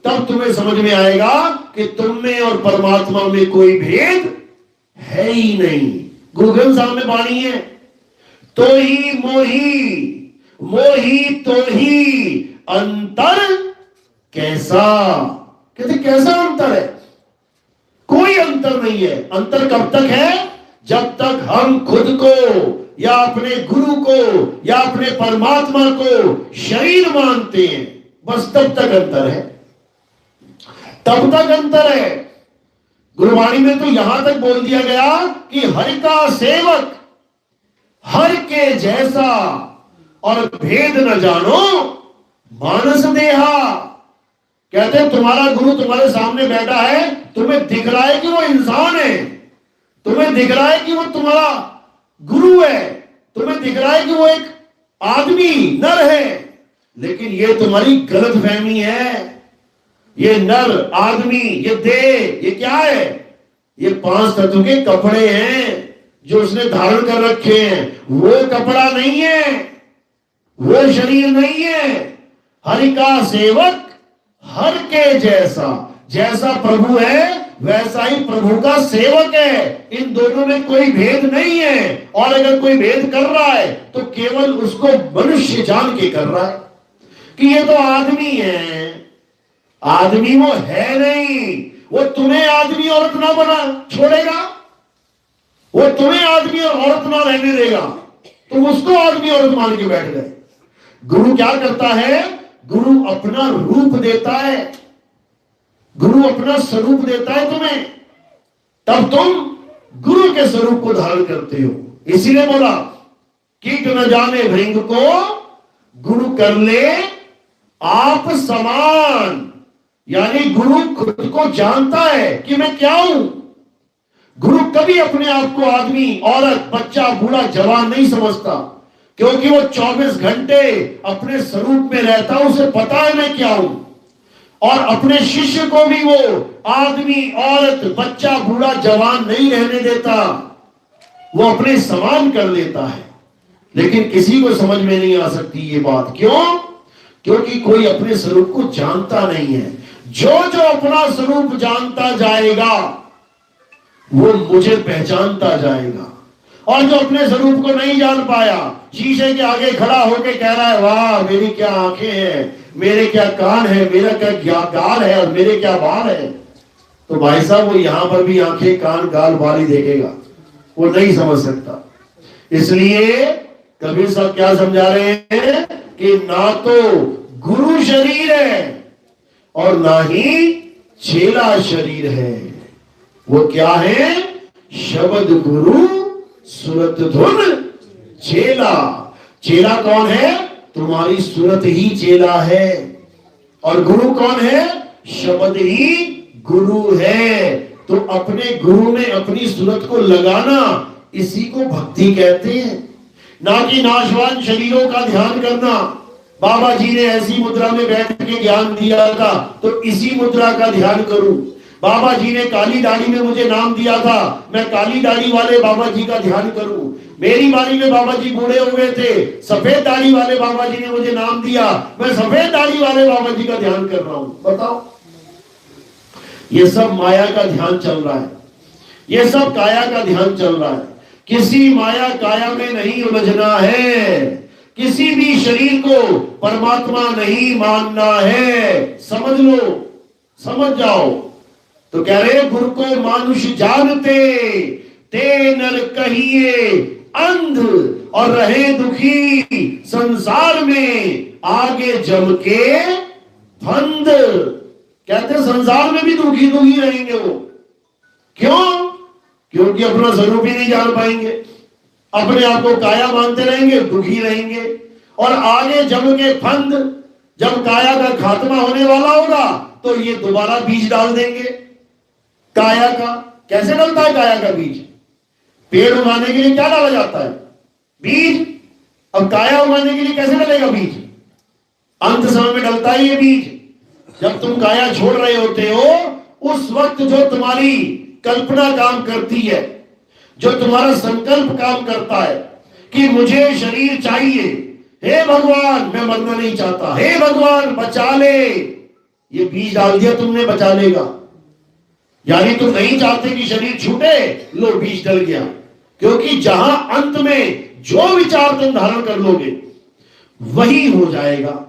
A: तब तुम्हें समझ में आएगा कि तुम में और परमात्मा में कोई भेद है ही नहीं। गुरु ग्रंथ साहब में वाणी है, तो ही मोही, मोही तो ही अंतर कैसा। कहते कैसा अंतर है? कोई अंतर अंतर नहीं है। अंतर कब तक है? जब तक हम खुद को या अपने गुरु को या अपने परमात्मा को शरीर मानते हैं, बस तब तक अंतर है, तब तक अंतर है। गुरुवाणी में तो यहां तक बोल दिया गया कि हरि का सेवक हर के जैसा और भेद न जानो मानस देहा। कहते हैं तुम्हारा गुरु तुम्हारे सामने बैठा है, तुम्हें दिख रहा है कि वो इंसान है, तुम्हें दिख रहा है कि वो तुम्हारा गुरु है, तुम्हें दिख रहा है कि वो एक आदमी नर है, लेकिन ये तुम्हारी गलत फहमी है। ये नर आदमी, ये देह, ये क्या है? ये 5 तत्व के कपड़े हैं जो उसने धारण कर रखे हैं। वो कपड़ा नहीं है, वो शरीर नहीं है। हरि का सेवक हर के जैसा, जैसा प्रभु है वैसा ही प्रभु का सेवक है। इन दोनों में कोई भेद नहीं है, और अगर कोई भेद कर रहा है तो केवल उसको मनुष्य जान के कर रहा है कि ये तो आदमी है। आदमी वो है नहीं, वो तुम्हें आदमी औरत ना बना छोड़ेगा, वो तुम्हें आदमी और औरत ना रहने देगा, तुम उसको आदमी औरत मान के बैठ गए। गुरु क्या करता है? गुरु अपना रूप देता है, गुरु अपना स्वरूप देता है तुम्हें, तब तुम गुरु के स्वरूप को धारण करते हो। इसीलिए बोला कीट न जाने भृंग को गुरु कर ले आप समान। यानी गुरु खुद को जानता है कि मैं क्या हूं। गुरु कभी अपने आप को आदमी, औरत, बच्चा, बूढ़ा, जवान नहीं समझता, क्योंकि वो 24 घंटे अपने स्वरूप में रहता, उसे पता है मैं क्या हूं। और अपने शिष्य को भी वो आदमी, औरत, बच्चा, बूढ़ा, जवान नहीं रहने देता, वो अपने समान कर लेता है। लेकिन किसी को समझ में नहीं आ सकती ये बात। क्यों? क्योंकि कोई अपने स्वरूप को जानता नहीं है। जो जो अपना स्वरूप जानता जाएगा वो मुझे पहचानता जाएगा, और जो अपने स्वरूप को नहीं जान पाया, शीशे के आगे खड़ा होकर कह रहा है वाह मेरी क्या आंखें हैं, मेरे क्या कान है, मेरा क्या गाल है और मेरे क्या बाल है, तो भाई साहब वो यहां पर भी आंखें, कान, गाल, बाल ही देखेगा, वो नहीं समझ सकता। इसलिए कबीर साहब क्या समझा रहे हैं कि ना तो गुरु शरीर है और ना ही चेला शरीर है। वो क्या है? शब्द गुरु सुरत धुन चेला। चेला कौन है? तुम्हारी सुरत ही चेला है। और गुरु कौन है? शब्द ही गुरु है। तो अपने गुरु में अपनी सुरत को लगाना, इसी को भक्ति कहते हैं, ना कि नाशवान शरीरों का ध्यान करना। बाबा जी ने ऐसी मुद्रा में बैठ के ज्ञान दिया था तो इसी मुद्रा का ध्यान करूं। बाबा जी ने काली दाढ़ी में मुझे नाम दिया था, मैं काली दाढ़ी वाले बाबा जी का ध्यान करूं। मेरी बारी में बाबा जी बूढ़े हुए थे, सफेद दाढ़ी वाले बाबा जी ने मुझे नाम दिया, मैं सफेद दाढ़ी वाले बाबा जी का ध्यान कर रहा हूं। बताओ, ये सब माया का ध्यान चल रहा है, ये सब काया का ध्यान चल रहा है। किसी माया काया में नहीं उलझना है, किसी भी शरीर को परमात्मा नहीं मानना है। समझ लो, समझ जाओ। तो कह रहे गुरु को मानुष जानते, ते नर कहिए अंध, और रहे दुखी संसार में आगे जम के फंद। कहते संसार में भी दुखी दुखी रहेंगे वो। क्यों? क्योंकि अपना स्वरूप ही नहीं जान पाएंगे, अपने आप को काया मानते रहेंगे, दुखी रहेंगे, और आगे जम के फंद। जब काया का खात्मा होने वाला होगा तो ये दोबारा बीज डाल देंगे काया का। कैसे डलता है काया का बीज? पेड़ उगाने के लिए क्या डाला जाता है? बीज। अब काया उगाने के लिए कैसे डलेगा बीज? अंत समय में डलता है ये बीज। जब तुम काया छोड़ रहे होते हो उस वक्त जो तुम्हारी कल्पना काम करती है, जो तुम्हारा संकल्प काम करता है कि मुझे शरीर चाहिए, हे भगवान मैं मरना नहीं चाहता, हे भगवान बचा ले, ये बीज डाल दिया तुमने, बचा लेगा। यानी तुम नहीं चाहते कि शरीर छूटे, लो बीज डल गया। क्योंकि जहां अंत में जो विचार तुम धारण कर लोगे वही हो जाएगा,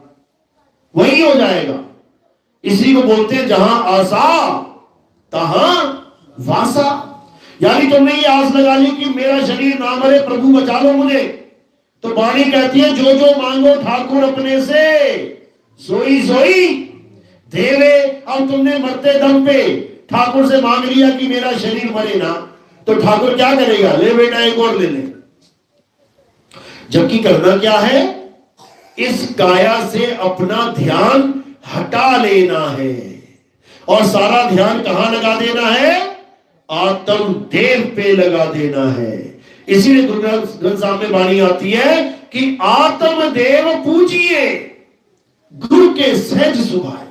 A: वही हो जाएगा। इसी को बोलते हैं जहां आशा तहां वासा, यानी तुमने ये आस लगा ली कि मेरा शरीर ना मरे, प्रभु बचा लो मुझे। तो वाणी कहती है जो जो मांगो ठाकुर अपने से सोई सोई देवे। अब तुमने मरते दम पे ठाकुर से मांग लिया कि मेरा शरीर मरे ना, तो ठाकुर क्या करेगा? ले बेटा एक और ले ले। जबकि करना क्या है? इस काया से अपना ध्यान हटा लेना है और सारा ध्यान कहां लगा देना है? आत्म देव पे लगा देना है। इसीलिए गुरु ग्रंथ साहब में वाणी आती है कि आत्म देव पूजिए गुरु के सहज सुभाए।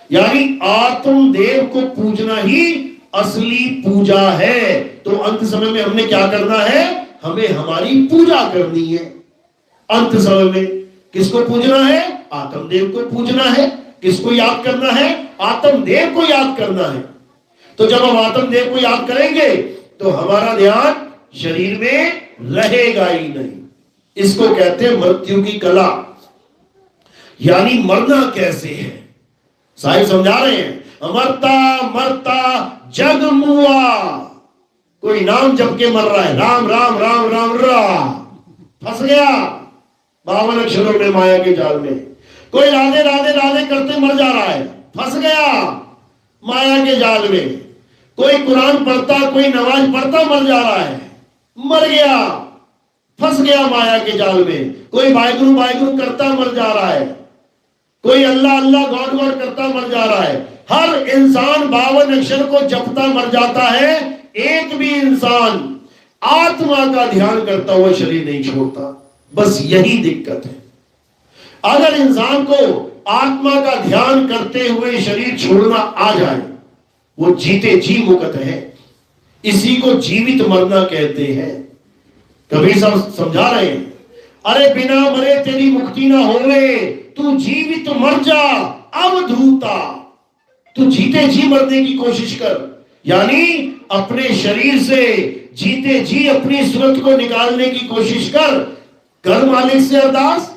A: यानी आत्म देव को पूजना ही असली पूजा है। तो अंत समय में हमने क्या करना है? हमें हमारी पूजा करनी है। अंत समय में किसको पूजना है? आत्मदेव को पूजना है। किसको याद करना है? आत्मदेव को याद करना है। तो जब हम आत्मदेव को याद करेंगे तो हमारा ध्यान शरीर में रहेगा ही नहीं। इसको कहते हैं मृत्यु की कला। यानी मरना कैसे है, साहिब समझा रहे हैं। मरता मरता जग मुआ। कोई नाम जप के मर रहा है, राम राम राम राम राम, फंस गया 52 अक्षरों में माया के जाल में। कोई राधे राधे राधे करते मर जा रहा है, फंस गया माया के जाल में। कोई कुरान पढ़ता, कोई नमाज पढ़ता मर जा रहा है, मर गया, फंस गया माया के जाल में। कोई वाहिगुरु करता मर जा रहा है, कोई अल्लाह अल्लाह गॉड गॉड करता मर जा रहा है। हर इंसान 52 अक्षर को जपता मर जाता है। एक भी इंसान आत्मा का ध्यान करता हुआ शरीर नहीं छोड़ता। बस यही दिक्कत है। अगर इंसान को आत्मा का ध्यान करते हुए शरीर छोड़ना आ जाए, वो जीते जी मुक्त है। इसी को जीवित मरना कहते हैं। कबीर साहब समझा रहे हैं, अरे बिना मरे तेरी मुक्ति ना होवे, तू जीवित मर जा अवधूता। तू जीते जी मरने की कोशिश कर। यानी अपने शरीर से जीते जी अपनी सूरत को निकालने की कोशिश कर मालिक से अरदास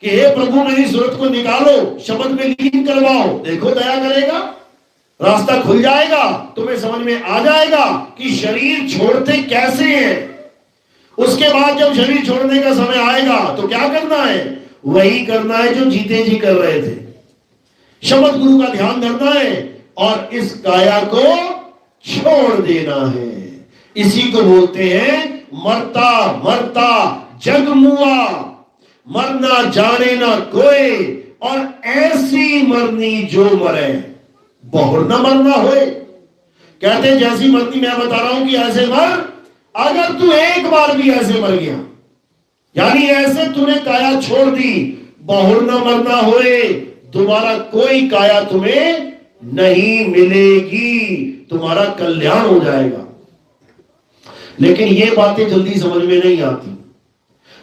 A: कि हे प्रभु मेरी सूरत को निकालो, शब्द में लीन करवाओ। देखो दया करेगा, रास्ता खुल जाएगा, तुम्हें समझ में आ जाएगा कि शरीर छोड़ते कैसे हैं। उसके बाद जब शरीर छोड़ने का समय आएगा तो क्या करना है? वही करना है जो जीते जी कर रहे थे। शब्द गुरु का ध्यान करना है और इस काया को छोड़ देना है। इसी को बोलते हैं मरता मरता जग मुआ, मरना जाने ना कोई, और ऐसी मरनी जो मरे बहुर न मरना होए। कहते हैं जैसी मरनी मैं बता रहा हूं कि ऐसे मर, अगर तू एक बार भी ऐसे मर गया, यानी ऐसे तूने काया छोड़ दी, बहुर न मरना होए, दोबारा कोई काया तुम्हें नहीं मिलेगी, तुम्हारा कल्याण हो जाएगा। लेकिन ये बातें जल्दी समझ में नहीं आती।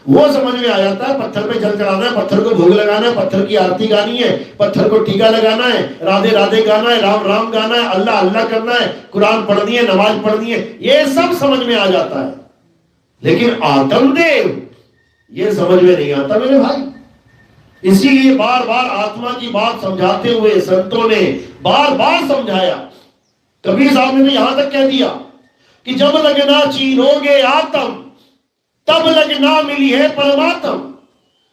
A: वो समझ में आ जाता है पत्थर पे जल चढ़ाना है, पत्थर को भोग लगाना है, पत्थर की आरती गानी है, पत्थर को टीका लगाना है, राधे राधे गाना है, राम राम गाना है, अल्लाह अल्लाह करना है, कुरान पढ़नी है, नमाज पढ़नी है, ये सब समझ में आ जाता है। लेकिन आत्मदेव ये समझ में नहीं आता मेरे भाई। इसीलिए बार बार आत्मा की बात समझाते हुए संतों ने बार बार समझाया। कबीर साहब ने तो यहां तक कह दिया कि जब लगना चीरोगे आत्म, तब लगना मिली है परमात्म।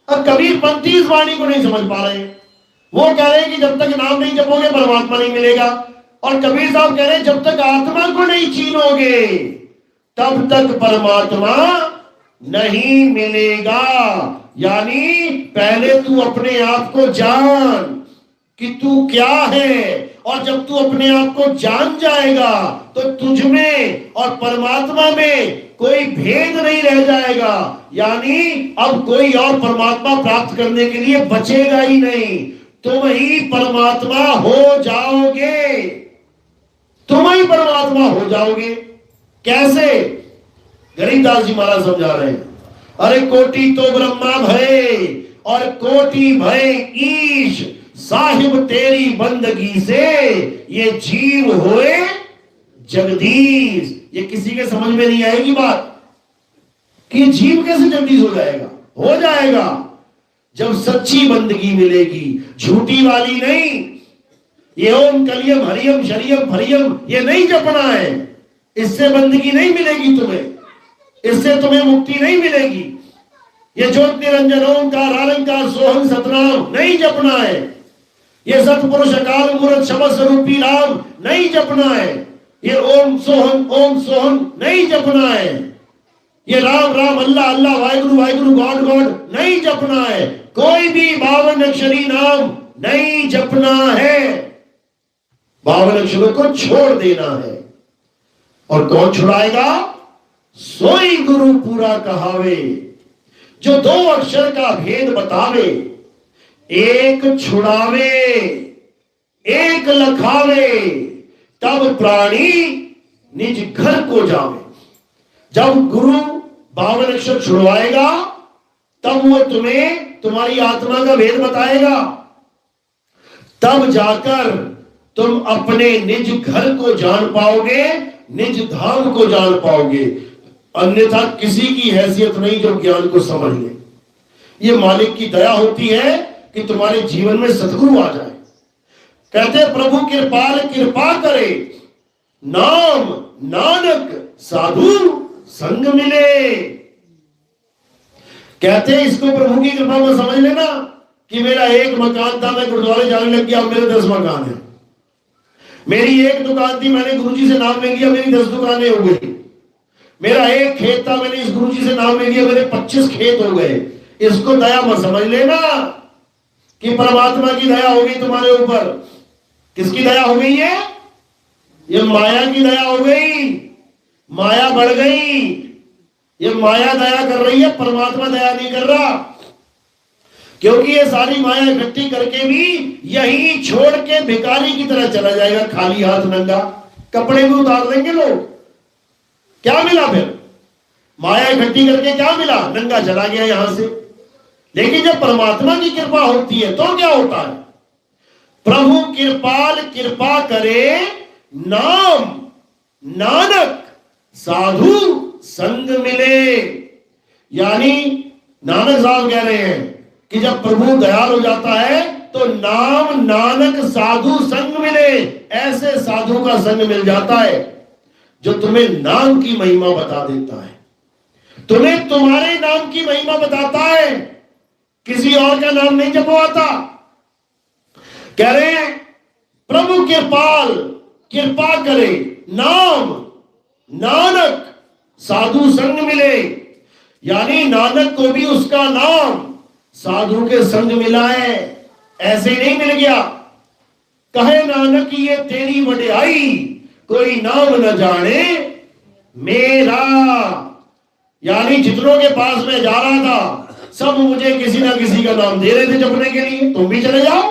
A: अब कबीर पंथी इस वाणी को नहीं समझ पा रहे। वो कह रहे हैं कि जब तक नाम नहीं जपोगे परमात्मा नहीं मिलेगा, और कबीर साहब कह रहे हैं जब तक आत्मा को नहीं छीनोगे तब तक परमात्मा नहीं मिलेगा। यानी पहले तू अपने आप को जान कि तू क्या है, और जब तू अपने आप को जान जाएगा तो तुझ में और परमात्मा में कोई भेद नहीं रह जाएगा। यानी अब कोई और परमात्मा प्राप्त करने के लिए बचेगा ही नहीं, तुम ही परमात्मा हो जाओगे। तुम ही परमात्मा हो जाओगे। कैसे? गरीबदास जी महाराज समझा रहे हैं, अरे कोटि तो ब्रह्मा भय और कोटि भय ईश, साहिब तेरी बंदगी से ये जीव होए जगदीश। ये किसी के समझ में नहीं आएगी बात कि जीव कैसे जगदीश हो जाएगा। हो जाएगा जब सच्ची बंदगी मिलेगी, झूठी वाली नहीं। ये ओम कलियम हरियम शरियम फरियम ये नहीं जपना है। इससे बंदगी नहीं मिलेगी तुम्हें, इससे तुम्हें मुक्ति नहीं मिलेगी। ये ज्योत निरंजन ओंकार अलंकार सोहम सतनाम नहीं जपना है। ये सतपुरुष अकाल मूर्त शब्द स्वरूपी राम नहीं जपना है। ये ओम सोहम नहीं जपना है। ये राम राम अल्लाह अल्लाह वाहिगुरु वाहिगुरु गॉड गॉड नहीं जपना है। कोई भी 52 अक्षरी नाम नहीं जपना है। 52 अक्षरों को छोड़ देना है। और कौन छुड़ाएगा? सोई गुरु पूरा कहावे, जो 2 अक्षर का भेद बतावे। एक छुड़ावे एक लखावे, तब प्राणी निज घर को जावे। जब गुरु 52 अक्षर छुड़वाएगा तब वो तुम्हें तुम्हारी आत्मा का भेद बताएगा। तब जाकर तुम अपने निज घर को जान पाओगे, निज धाम को जान पाओगे। अन्यथा किसी की हैसियत नहीं जो ज्ञान को समझ ले। ये मालिक की दया होती है कि तुम्हारे जीवन में सद्गुरु आ जाए। कहते प्रभु कृपाल कृपा करे, नाम नानक साधु संग मिले। कहते इसको प्रभु की कृपा में समझ लेना कि मेरा एक मकान था, मैं गुरुद्वारे जाने लग गया, अब मेरे 10 मकान है। मेरी एक दुकान थी, मैंने गुरुजी से नाम ले लिया, मेरी 10 दुकानें हो गई। मेरा एक खेत था, मैंने इस गुरुजी से नाम ले लिया, मेरे 25 खेत हो गए। इसको दया मत समझ लेना कि परमात्मा की दया हो गई तुम्हारे ऊपर। किसकी दया हो गई है? ये माया की दया हो गई। माया बढ़ गई, ये माया दया कर रही है, परमात्मा दया नहीं कर रहा। क्योंकि ये सारी माया इकट्ठी करके भी यही छोड़ के भिखारी की तरह चला जाएगा, खाली हाथ नंगा। कपड़े भी उतार देंगे लोग। क्या मिला फिर? माया इकट्ठी करके क्या मिला? नंगा चला गया यहां से। लेकिन जब परमात्मा की कृपा होती है तो क्या होता है? प्रभु कृपाल कृपा करे, नाम नानक साधु संग मिले। यानी नानक साहब कह रहे हैं कि जब प्रभु दयाल हो जाता है तो नाम नानक साधु संग मिले। ऐसे साधु का संग मिल जाता है जो तुम्हें नाम की महिमा बता देता है, तुम्हें तुम्हारे नाम की महिमा बताता है, किसी और का नाम नहीं जपवाता। कह रहे हैं प्रभु कृपाल कृपा करे, नाम नानक साधु संग मिले। यानी नानक को भी उसका नाम साधु के संग मिला है, ऐसे ही नहीं मिल गया। कहे नानक ये तेरी वड्याई, कोई नाम न जाने मेरा। यानी जितनों के पास में जा रहा था सब मुझे किसी ना किसी का नाम दे रहे थे जपने के लिए। तुम भी चले जाओ,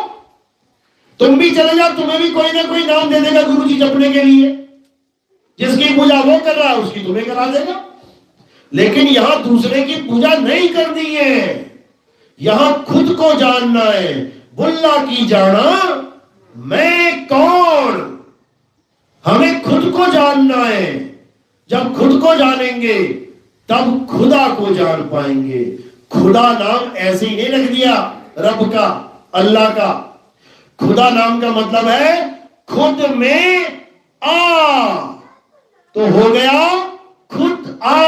A: तुम भी चले जाओ, तुम्हें भी कोई ना कोई नाम दे देगा गुरु जी जपने के लिए। जिसकी पूजा वो कर रहा है उसकी तुम्हें करा देगा। लेकिन यहां दूसरे की पूजा नहीं करनी है, यहां खुद को जानना है। बुल्ला की जाना मैं कौन, हमें खुद को जानना है। जब खुद को जानेंगे तब खुदा को जान पाएंगे। खुदा नाम ऐसे ही नहीं रख दिया रब का, अल्लाह का। खुदा नाम का मतलब है खुद में आ, तो हो गया खुद आ।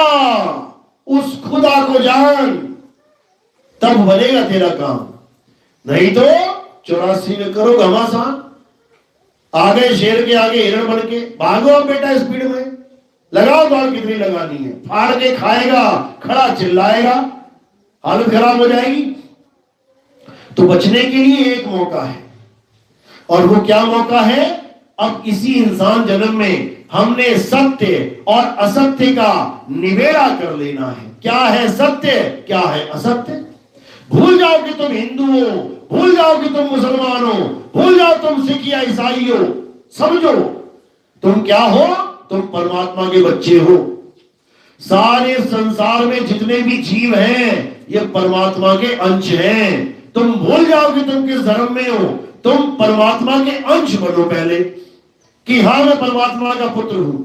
A: उस खुदा को जान, तब बनेगा तेरा काम। नहीं तो 84 में करो घमासान, आगे शेर के आगे हिरण बन के भागो अब बेटा स्पीड में। लगाओ दौड़ कितनी लगानी है, फाड़ के खाएगा, खड़ा चिल्लाएगा, हालत खराब हो जाएगी। तो बचने के लिए एक मौका है, और वो क्या मौका है? अब इसी इंसान जन्म में हमने सत्य और असत्य का निबेड़ा कर लेना है। क्या है सत्य, क्या है असत्य। भूल जाओ कि तुम हिंदू हो, भूल जाओ कि तुम मुसलमान हो, भूल जाओ तुम सिख या ईसाई हो। समझो तुम क्या हो, तुम परमात्मा के बच्चे हो। सारे संसार में जितने भी जीव हैं ये परमात्मा के अंश हैं। तुम भूल जाओ कि तुम किस धर्म में हो, तुम परमात्मा के अंश बनो पहले, कि हाँ मैं परमात्मा का पुत्र हूं,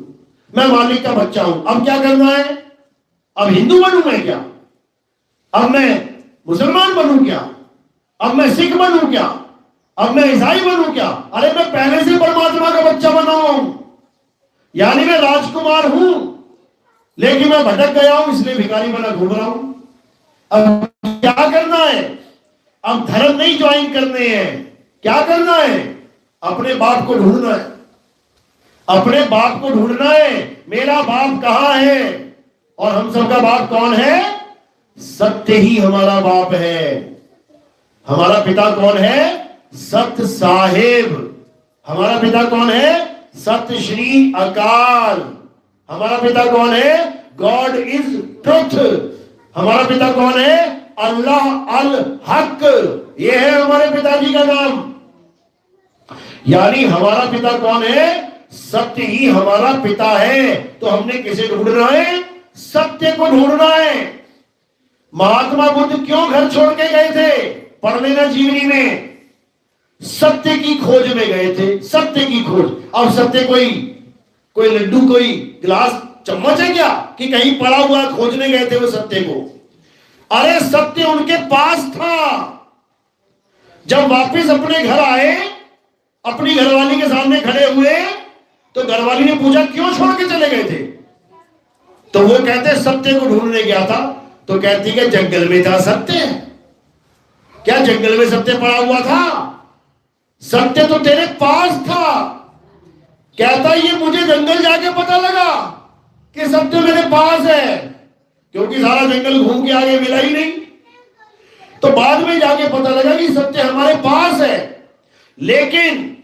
A: मैं मालिक का बच्चा हूं। अब क्या करना है? अब हिंदू बनूं मैं क्या? अब मैं मुसलमान बनूं क्या? अब मैं सिख बनूं क्या? अब मैं ईसाई बनूं क्या? अरे मैं पहले से परमात्मा का बच्चा बना हूं, यानी मैं राजकुमार हूं, लेकिन मैं भटक गया हूं, इसलिए भिखारी बना घूम रहा हूं। अब क्या करना है? अब धर्म नहीं ज्वाइन करने हैं, क्या करना है? अपने बाप को ढूंढना है, अपने बाप को ढूंढना है। मेरा बाप कहां है? और हम सबका बाप कौन है? सत्य ही हमारा बाप है। हमारा पिता कौन है? सत्य साहेब। हमारा पिता कौन है? सत्य श्री अकाल। हमारा पिता कौन है? God is truth. हमारा पिता कौन है? अल्लाह अल हक। ये है हमारे पिताजी का नाम। यानी हमारा पिता कौन है? सत्य ही हमारा पिता है। तो हमने किसे ढूंढना है? सत्य को ढूंढना है। महात्मा बुद्ध क्यों घर छोड़ के गए थे? पढ़ लेना जीवनी में, सत्य की खोज में गए थे, सत्य की खोज। अब सत्य कोई लड्डू, कोई गिलास, चम्मच है क्या कि कहीं पड़ा हुआ खोजने गए थे वो सत्य को? अरे सत्य उनके पास था। जब वापस अपने घर आए, अपनी घरवाली के सामने खड़े हुए, तो घरवाली ने पूछा क्यों छोड़ के चले गए थे? तो वो कहते सत्य को ढूंढने गया था। तो कहती है जंगल में था सत्य। क्या जंगल में सत्य पड़ा हुआ था? सत्य तो तेरे पास था। कहता ये मुझे जंगल जाके पता लगा कि सत्य मेरे पास है, क्योंकि सारा जंगल घूम के आगे मिला ही नहीं। तो बाद में जाके पता लगा कि सत्य हमारे पास है, लेकिन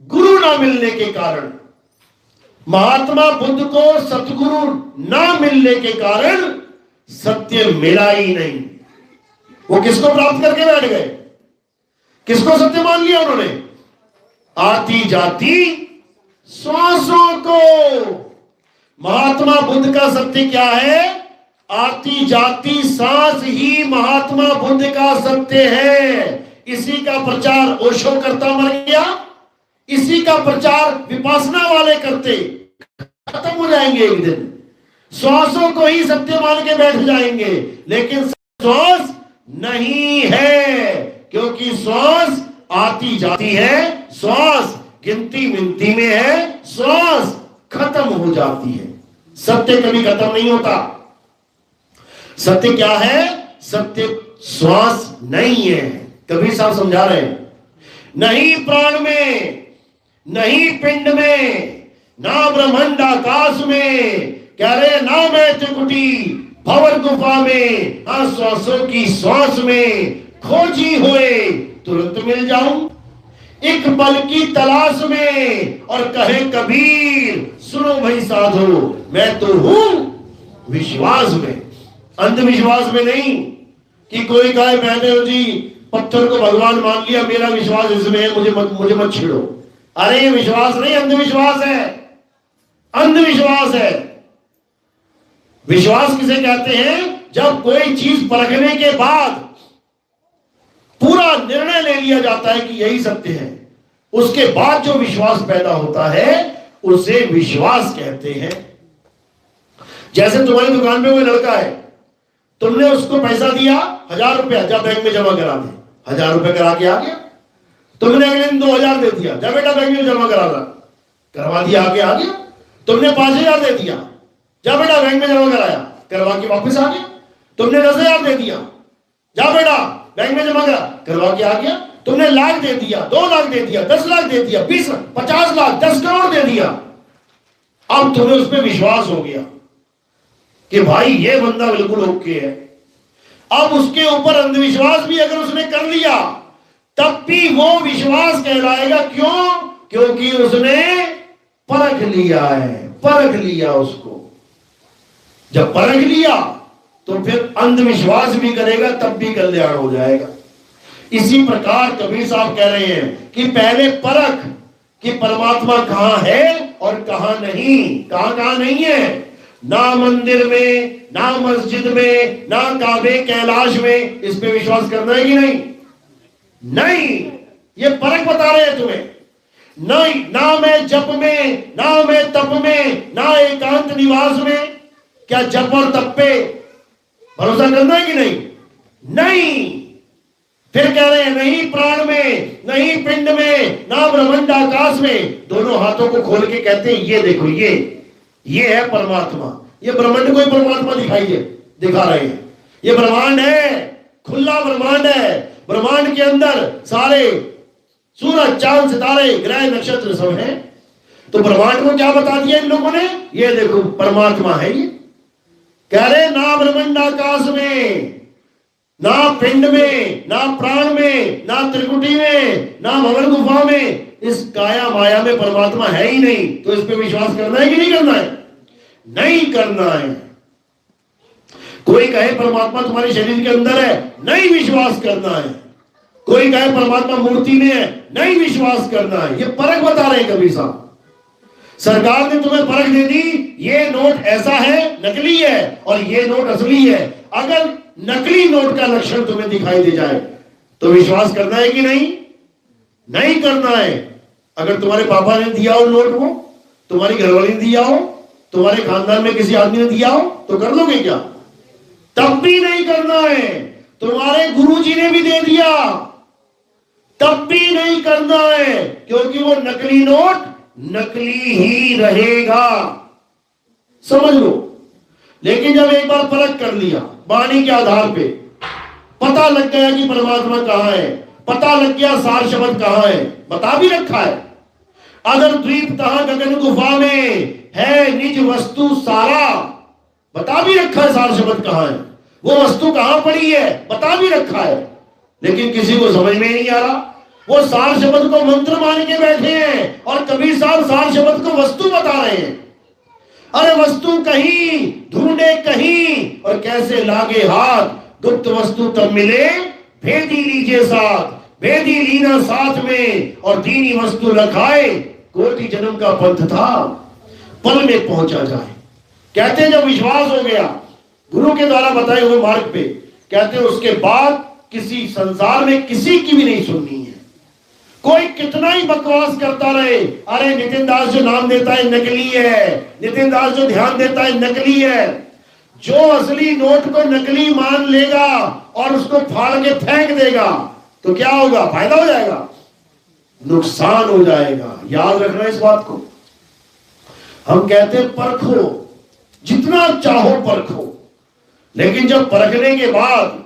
A: गुरु ना मिलने के कारण, महात्मा बुद्ध को सतगुरु ना मिलने के कारण सत्य मिला ही नहीं। वो किसको प्राप्त करके बैठ गए? किसको सत्य मान लिया उन्होंने? आती जाती श्वासों को। महात्मा बुद्ध का सत्य क्या है? आती जाती सांस ही महात्मा बुद्ध का सत्य है। इसी का प्रचार ओशो करता मर गया, इसी का प्रचार विपासना वाले करते, खत्म हो जाएंगे एक दिन। श्वासों को ही सत्य मान के बैठ जाएंगे, लेकिन श्वास नहीं है, क्योंकि श्वास आती जाती है, श्वास गिनती मिनती में है, श्वास खत्म हो जाती है। सत्य कभी खत्म नहीं होता। सत्य क्या है? सत्य श्वास नहीं है। कबीर साहब समझा रहे हैं, नहीं प्राण में, नहीं पिंड में, ना ब्रह्मांड आकाश में, कह रहे ना मैं त्रिकुटी भंवर गुफा में, हाँ श्वासों की श्वास में खोजी हुए तुरंत मिल जाऊं, एक पल की तलाश में। और कहे कबीर सुनो भाई साधो, मैं तो हूं विश्वास में, अंधविश्वास में नहीं। कि कोई कहे मैंने जी पत्थर को भगवान मान लिया, मेरा विश्वास इसमें है, मुझे मत छेड़ो। अरे ये विश्वास नहीं, अंधविश्वास है, अंधविश्वास है। विश्वास किसे कहते हैं? जब कोई चीज परखने के बाद पूरा निर्णय ले लिया जाता है कि यही सत्य है, उसके बाद जो विश्वास पैदा होता है उसे विश्वास कहते हैं। जैसे तुम्हारी दुकान में कोई लड़का है, तुमने उसको पैसा दिया 1000 रुपया, जा बैंक में जमा करा दे, 1000 रुपया करा के आ गया। तुमने अगले दिन 2000 दे दिया, जा बेटा बैंक में जमा करा दे, करवा दिया, आगे आ गया। तुमने 5000 दे दिया, जा बेटा बैंक में जमा कराया, करवा के वापस आ गया। तुमने 10,000 दे दिया, जा बेटा बैंक में जमा करा, करवा के आ गया। तुमने लाख दे दिया, 2 लाख दे दिया, 10 लाख दे दिया, 20 लाख, 50 लाख, 10 करोड़ दे दिया। अब तुम्हें उस पर विश्वास हो गया कि भाई ये बंदा बिल्कुल ओके है। अब उसके ऊपर अंधविश्वास भी अगर उसने कर लिया, तब भी वो विश्वास कहलाएगा। क्यों? क्योंकि उसने परख लिया है, परख लिया उसको। जब परख लिया तो फिर अंधविश्वास भी करेगा, तब भी कल्याण हो जाएगा। इसी प्रकार कबीर साहब कह रहे हैं कि पहले परख कि परमात्मा कहां है और कहां नहीं, कहां नहीं है। ना मंदिर में, ना मस्जिद में, ना काबे कैलाश में, इस पे विश्वास करना है कि नहीं? नहीं, ये परख बता रहे हैं तुम्हें। नहीं, ना मैं जप में, ना मैं तप में, ना एकांत निवास में। क्या जप और तप पे भरोसा करना है कि नहीं? नहीं। फिर कह रहे हैं नहीं प्राण में, नहीं पिंड में, ना ब्रह्मांड आकाश में। दोनों हाथों को खोल के कहते हैं ये देखो, ये है परमात्मा। ये ब्रह्मांड को ही परमात्मा दिखा रहे हैं। ये ब्रह्मांड है, खुला ब्रह्मांड है। ब्रह्मांड के अंदर सारे सूरज, चांद, सितारे, ग्रह, नक्षत्र सब हैं। तो ब्रह्मांड को क्या बता दिया इन लोगों ने? ये देखो परमात्मा है। ये कह रहे ना ब्रह्मांड आकाश में, ना पिंड में, ना प्राण में, ना त्रिकुटी में, ना भवन गुफा में, इस काया माया में परमात्मा है ही नहीं। तो इस पे विश्वास करना है कि नहीं करना है? नहीं करना है। कोई कहे परमात्मा तुम्हारे शरीर के अंदर है, नहीं विश्वास करना है। कोई कहे परमात्मा मूर्ति में है, नहीं विश्वास करना है। ये परख बता रहे हैं कबीर साहब। सरकार ने तुम्हें परख दे दी, ये नोट ऐसा है, नकली है, और ये नोट असली है। अगर नकली नोट का लक्षण तुम्हें दिखाई दे जाए तो विश्वास करना है कि नहीं? नहीं करना है। अगर तुम्हारे पापा ने दिया हो नोट, वो तुम्हारी घरवाली ने दिया हो, तुम्हारे खानदान में किसी आदमी ने दिया हो, तो कर लोगे क्या? तब भी नहीं करना है। तुम्हारे गुरुजी ने भी दे दिया, तब भी नहीं करना है, क्योंकि वो नकली नोट नकली ही रहेगा। समझ लो। लेकिन जब एक बार परख कर लिया, वाणी के आधार पे पता लग गया कि परमात्मा कहां है, पता लग गया सार शब्द कहां है, बता भी रखा है। अगर द्वीप तहा गगन गुफा में है निज वस्तु सारा, बता भी रखा है सार शब्द कहां है, वो वस्तु कहां पड़ी है, बता भी रखा है। लेकिन किसी को समझ में नहीं आ रहा। वो सार शब्द को मंत्र मान के बैठे हैं और कबीर साहब सार शब्द को वस्तु बता रहे हैं। अरे वस्तु कहीं, ढूंढे कहीं, और कैसे लागे हाथ, गुप्त वस्तु तब मिले, भेदी लीजिए साथ, भेदी लीना साथ में, और दीनी वस्तु लखाए, कोटि जन्म का पंथ था, पल में पहुंचा जाए। कहते हैं जब विश्वास हो गया गुरु के द्वारा बताए हुए मार्ग पे, कहते हैं उसके बाद किसी संसार में किसी की भी नहीं सुननी है। कोई कितना ही बकवास करता रहे, अरे नितिन दास जो नाम देता है नकली है, नितिन दास जो ध्यान देता है नकली है। जो असली नोट को नकली मान लेगा और उसको फाड़ के फेंक देगा तो क्या होगा? फायदा हो जाएगा, नुकसान हो जाएगा। याद रखना इस बात को। हम कहते हैं परखो, जितना चाहो परखो, लेकिन जब परखने के बाद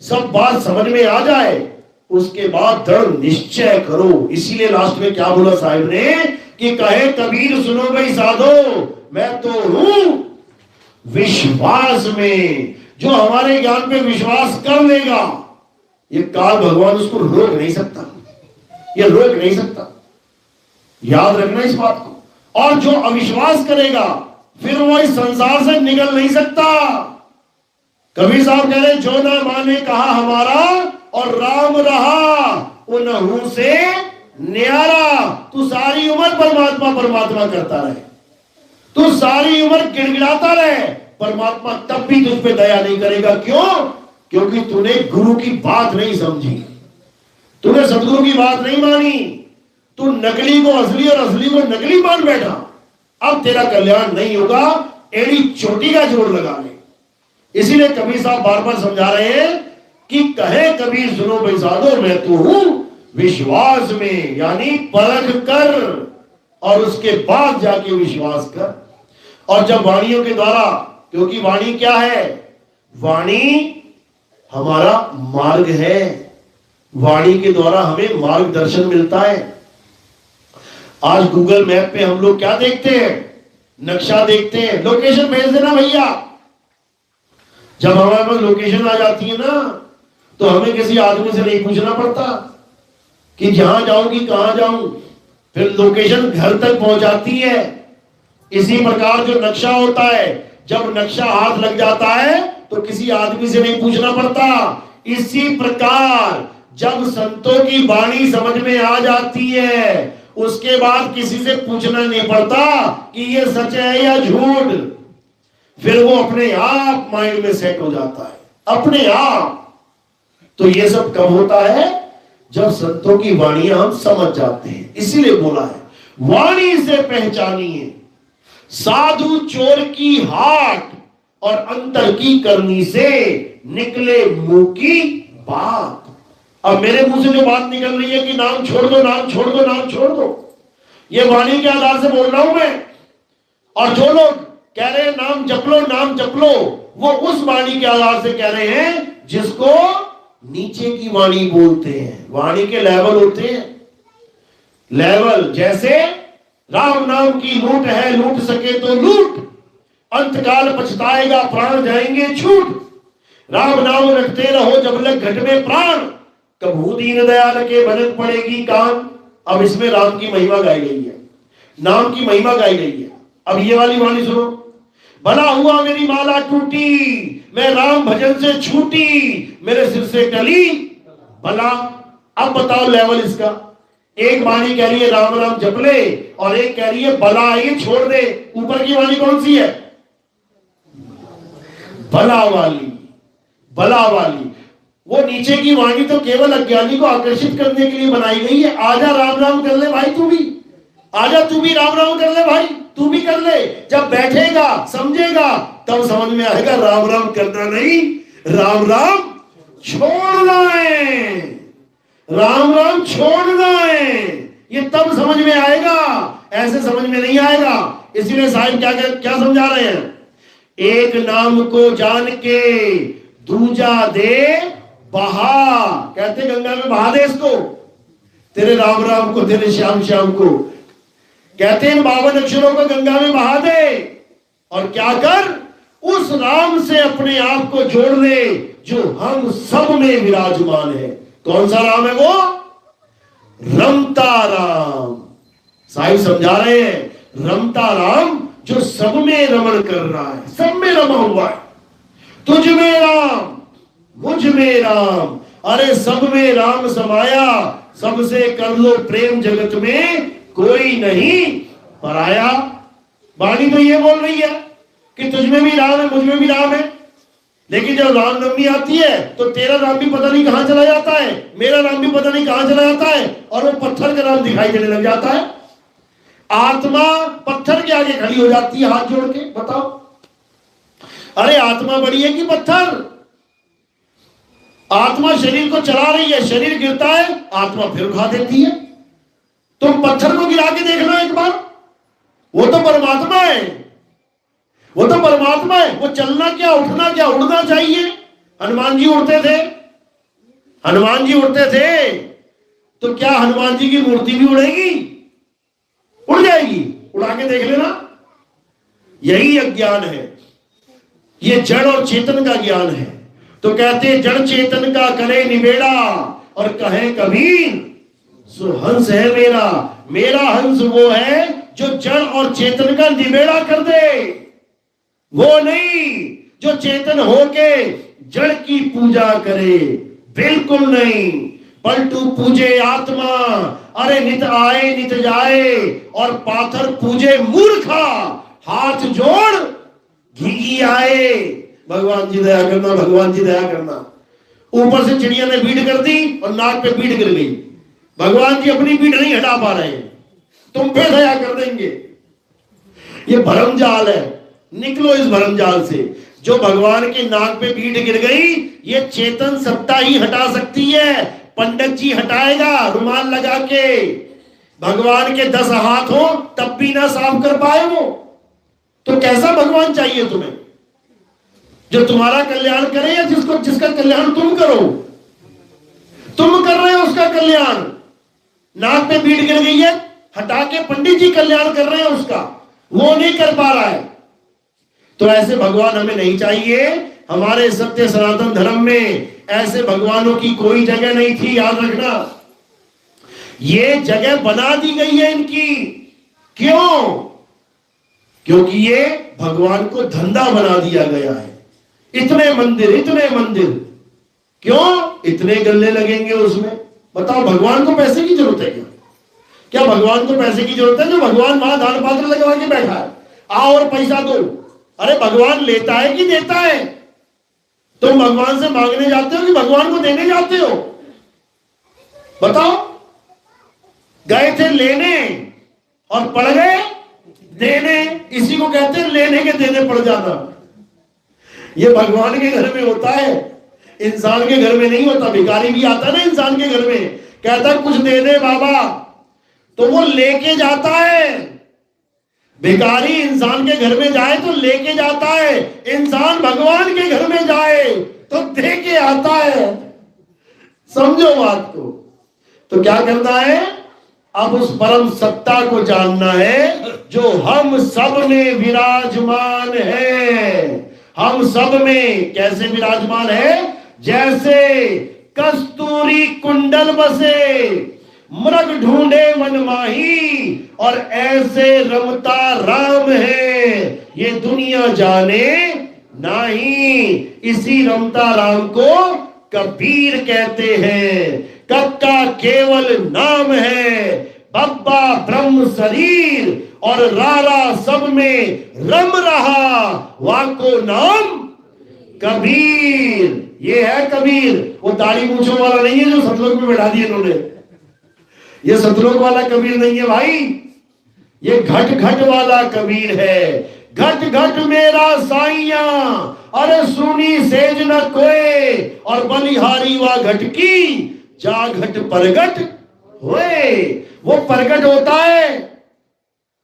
A: सब बात समझ में आ जाए, उसके बाद दृढ़ निश्चय करो। इसीलिए लास्ट में क्या बोला साहिब ने कि कहे कबीर सुनो भाई साधो, मैं तो हूं विश्वास में। जो हमारे ज्ञान पे विश्वास कर लेगा, ये काल भगवान उसको रोक नहीं सकता, ये रोक नहीं सकता। याद रखना इस बात को। और जो अविश्वास करेगा फिर वो इस संसार से निकल नहीं सकता। कबीर साहब कह रहे जो ना माने कहा हमारा और राम रहा उन्हू से न्यारा। तू सारी उम्र परमात्मा परमात्मा करता रहे, तू सारी उम्र गिड़गिड़ाता रहे, परमात्मा तब भी तुझ पे दया नहीं करेगा। क्यों? क्योंकि तूने गुरु की बात नहीं समझी, तूने सदगुरु की बात नहीं मानी, तू नकली को असली और असली को नकली मान बैठा। अब तेरा कल्याण नहीं होगा, एड़ी चोटी का जोर लगा ले। इसीलिए कबीर साहब बार बार समझा रहे हैं कि कहे कबीर सुनो भाई साधो, मैं तो हूं विश्वास में, यानी परख कर और उसके बाद जाके विश्वास कर। और जब वाणियों के द्वारा, क्योंकि वाणी क्या है? वाणी हमारा मार्ग है, वाणी के द्वारा हमें मार्गदर्शन मिलता है। आज गूगल मैप पे हम लोग क्या देखते हैं? नक्शा देखते हैं, लोकेशन भेज देना भैया। जब हमारे पास लोकेशन आ जाती है ना, तो हमें किसी आदमी से नहीं पूछना पड़ता कि जहां जाऊं कि कहां जाऊं, फिर लोकेशन घर तक पहुंचाती है। इसी प्रकार जो नक्शा होता है, जब नक्शा हाथ लग जाता है तो किसी आदमी से नहीं पूछना पड़ता। इसी प्रकार जब संतों की वाणी समझ में आ जाती है, उसके बाद किसी से पूछना नहीं पड़ता कि ये सच है या झूठ। फिर वो अपने आप माइंड में सेट हो जाता है, अपने आप। तो ये सब कब होता है? जब संतों की वाणियां हम समझ जाते हैं। इसीलिए बोला है वाणी से पहचानिए साधु चोर की हाट, और अंतर की करनी से निकले मुंह की बात। अब मेरे मुंह से जो बात निकल रही है कि नाम छोड़ दो, नाम छोड़ दो, नाम छोड़ दो, ये वाणी के आधार से बोल रहा हूं मैं। और जो लोग कह रहे हैं नाम जप लो, नाम जप लो, वो उस वाणी के आधार से कह रहे हैं जिसको नीचे की वाणी बोलते हैं। वाणी के लेवल होते हैं, लेवल। जैसे राम नाम की लूट है, लूट सके तो लूट, अंतकाल पछताएगा प्राण जाएंगे छूट। राम नाम रखते रहो जब लग घट में प्राण, कभू दीन दयाल के भनक पड़ेगी कान। अब इसमें राम की महिमा गाई गई है, नाम की महिमा गाई गई है। अब ये वाली वाणी सुनो। भला हुआ मेरी माला टूटी, मैं राम भजन से छूटी, मेरे सिर से टली भला। अब बताओ लेवल इसका। एक वाणी कह रही है राम राम जप ले, और एक कह रही है भला ये छोड़ दे। ऊपर की वाणी कौन सी है? भला वाली, भला वाली। वो नीचे की वाणी तो केवल अज्ञानी को आकर्षित करने के लिए बनाई गई है। आजा राम राम कर ले भाई, तू भी आजा, तू भी राम राम कर ले भाई, तू भी कर ले। जब बैठेगा समझेगा तब समझ में आएगा राम राम करना नहीं, राम राम छोड़ना है, राम राम छोड़ना है। ये तब समझ में आएगा, ऐसे समझ में नहीं आएगा। इसीलिए साहिब क्या समझा रहे हैं? एक नाम को जान के दूजा दे बहा। कहते गंगा में बहा दे इसको, तेरे राम राम को, तेरे श्याम श्याम को। कहते हैं 52 अक्षरों को गंगा में बहा दे, और क्या कर? उस राम से अपने आप को जोड़ ले जो हम सब में विराजमान है। कौन सा राम है वो? रमता राम। साहिब समझा रहे हैं रमता राम जो सब में रमण कर रहा है, सब में रमा हुआ है। तुझ में राम, मुझ में राम, अरे सब में राम समाया, सबसे कर लो प्रेम जगत में कोई नहीं पराया। वाणी तो ये बोल रही है कि तुझ में भी राम है, मुझ में भी राम है। लेकिन जब रामनवमी आती है तो तेरा नाम भी पता नहीं कहां चला जाता है, मेरा नाम भी पता नहीं कहां चला जाता है, और वो पत्थर का नाम दिखाई देने लग जाता है। आत्मा पत्थर के आगे खड़ी हो जाती है हाथ जोड़ के। बताओ, अरे आत्मा बड़ी है कि पत्थर? आत्मा शरीर को चला रही है, शरीर गिरता है, आत्मा फिर उठा देती है। तुम पत्थर को गिरा के देखना एक बार, वो तो परमात्मा है, वो तो परमात्मा है। वो चलना क्या, उठना क्या, उड़ना चाहिए। हनुमान जी उड़ते थे, हनुमान जी उड़ते थे, तो क्या हनुमान जी की मूर्ति भी उड़ेगी? उड़ जाएगी। उड़ा के देख लेना। यही अज्ञान है, ये जड़ और चेतन का ज्ञान है। तो कहते जड़ चेतन का करे निबेड़ा, और कहे कबीर सो हंस है मेरा। मेरा हंस वो है जो जड़ और चेतन का निबेड़ा कर दे, वो नहीं जो चेतन होके जड़ की पूजा करे। बिल्कुल नहीं। पलटू पूजे आत्मा, अरे नित आए नित जाए, और पाथर पूजे मूर्खा, हाथ जोड़ घी आए। भगवान जी दया करना, भगवान जी दया करना। ऊपर से चिड़िया ने भीड़ कर दी और नाक पे भीड़ गिर गई। भगवान जी अपनी भीड़ नहीं हटा पा रहे हैं, तुम पे दया कर देंगे। ये भरम जाल है, निकलो इस भरम जाल से। जो भगवान के नाक पे भीड़ गिर गई, ये चेतन सत्ता ही हटा सकती है। पंडित जी हटाएगा रुमाल लगा के, भगवान के 10 हाथ हो तब भी ना साफ कर पाए वो। तो कैसा भगवान चाहिए तुम्हें? जो तुम्हारा कल्याण करे, या जिसका कल्याण तुम करो? तुम कर रहे हो उसका कल्याण। नाक पे भीड़ गिर गई है, हटा के पंडित जी कल्याण कर रहे हैं उसका, वो नहीं कर पा रहा है। तो ऐसे भगवान हमें नहीं चाहिए। हमारे सत्य सनातन धर्म में ऐसे भगवानों की कोई जगह नहीं थी, याद रखना। ये जगह बना दी गई है इनकी। क्यों? क्योंकि ये भगवान को धंधा बना दिया गया है। इतने मंदिर, इतने मंदिर, क्यों? इतने गल्ले लगेंगे उसमें। बताओ, भगवान को पैसे की जरूरत है क्या? क्या भगवान को पैसे की जरूरत है? जो भगवान वहां दान पात्र लगवा के बैठा है, आओ और पैसा दो। अरे भगवान लेता है कि देता है? तुम भगवान से मांगने जाते हो कि भगवान को देने जाते हो? बताओ। गए थे लेने और पड़ गए देने। इसी को कहते हैं लेने के देने पड़ जाना। ये भगवान के घर में होता है। इंसान के घर में नहीं होता। भिखारी भी आता ना इंसान के घर में, कहता कुछ दे दे बाबा, तो वो लेके जाता है। भिखारी इंसान के घर में जाए तो लेके जाता है, इंसान भगवान के घर में जाए तो दे के आता है। समझो बात को। तो क्या करना है, अब उस परम सत्ता को जानना है जो हम सब में विराजमान है। हम सब में कैसे विराजमान है, जैसे कस्तूरी कुंडल बसे मृग ढूंढे मन माही, और ऐसे रमता राम है ये दुनिया जाने नहीं। इसी रमता राम को कबीर कहते हैं। कक्का केवल नाम है, बब्बा ब्रह्म शरीर, और रारा सब में रम रहा, वाको नाम कबीर। ये है कबीर। वो दाढ़ी मूंछों वाला नहीं है जो सतलोक में बैठा दिए इन्होंने। ये सतलोक वाला कबीर नहीं है भाई, ये घट घट वाला कबीर है। घट घट मेरा साइया, अरे सुनी सेज न कोई, और बलिहारी वा घट की जा घट परगट होए। वो प्रगट होता है,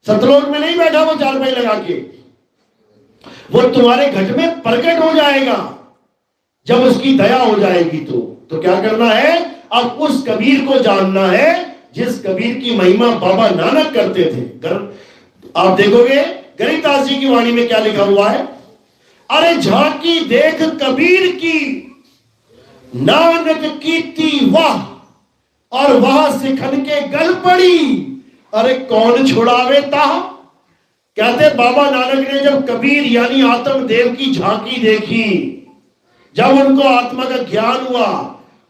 A: सतलोक में नहीं बैठा वो चारपाई लगा के, वो तुम्हारे घट में प्रकट हो जाएगा जब उसकी दया हो जाएगी। तो क्या करना है, अब उस कबीर को जानना है जिस कबीर की महिमा बाबा नानक करते थे। आप देखोगे गरीबदास जी की वाणी में क्या लिखा हुआ है, अरे झांकी देख कबीर की, नानक कीती वाह, और वह सिखन के गल पड़ी, अरे कौन छुड़ावे ता। कहते बाबा नानक ने जब कबीर यानी आत्मदेव की झांकी देखी, जब उनको आत्मा का ज्ञान हुआ,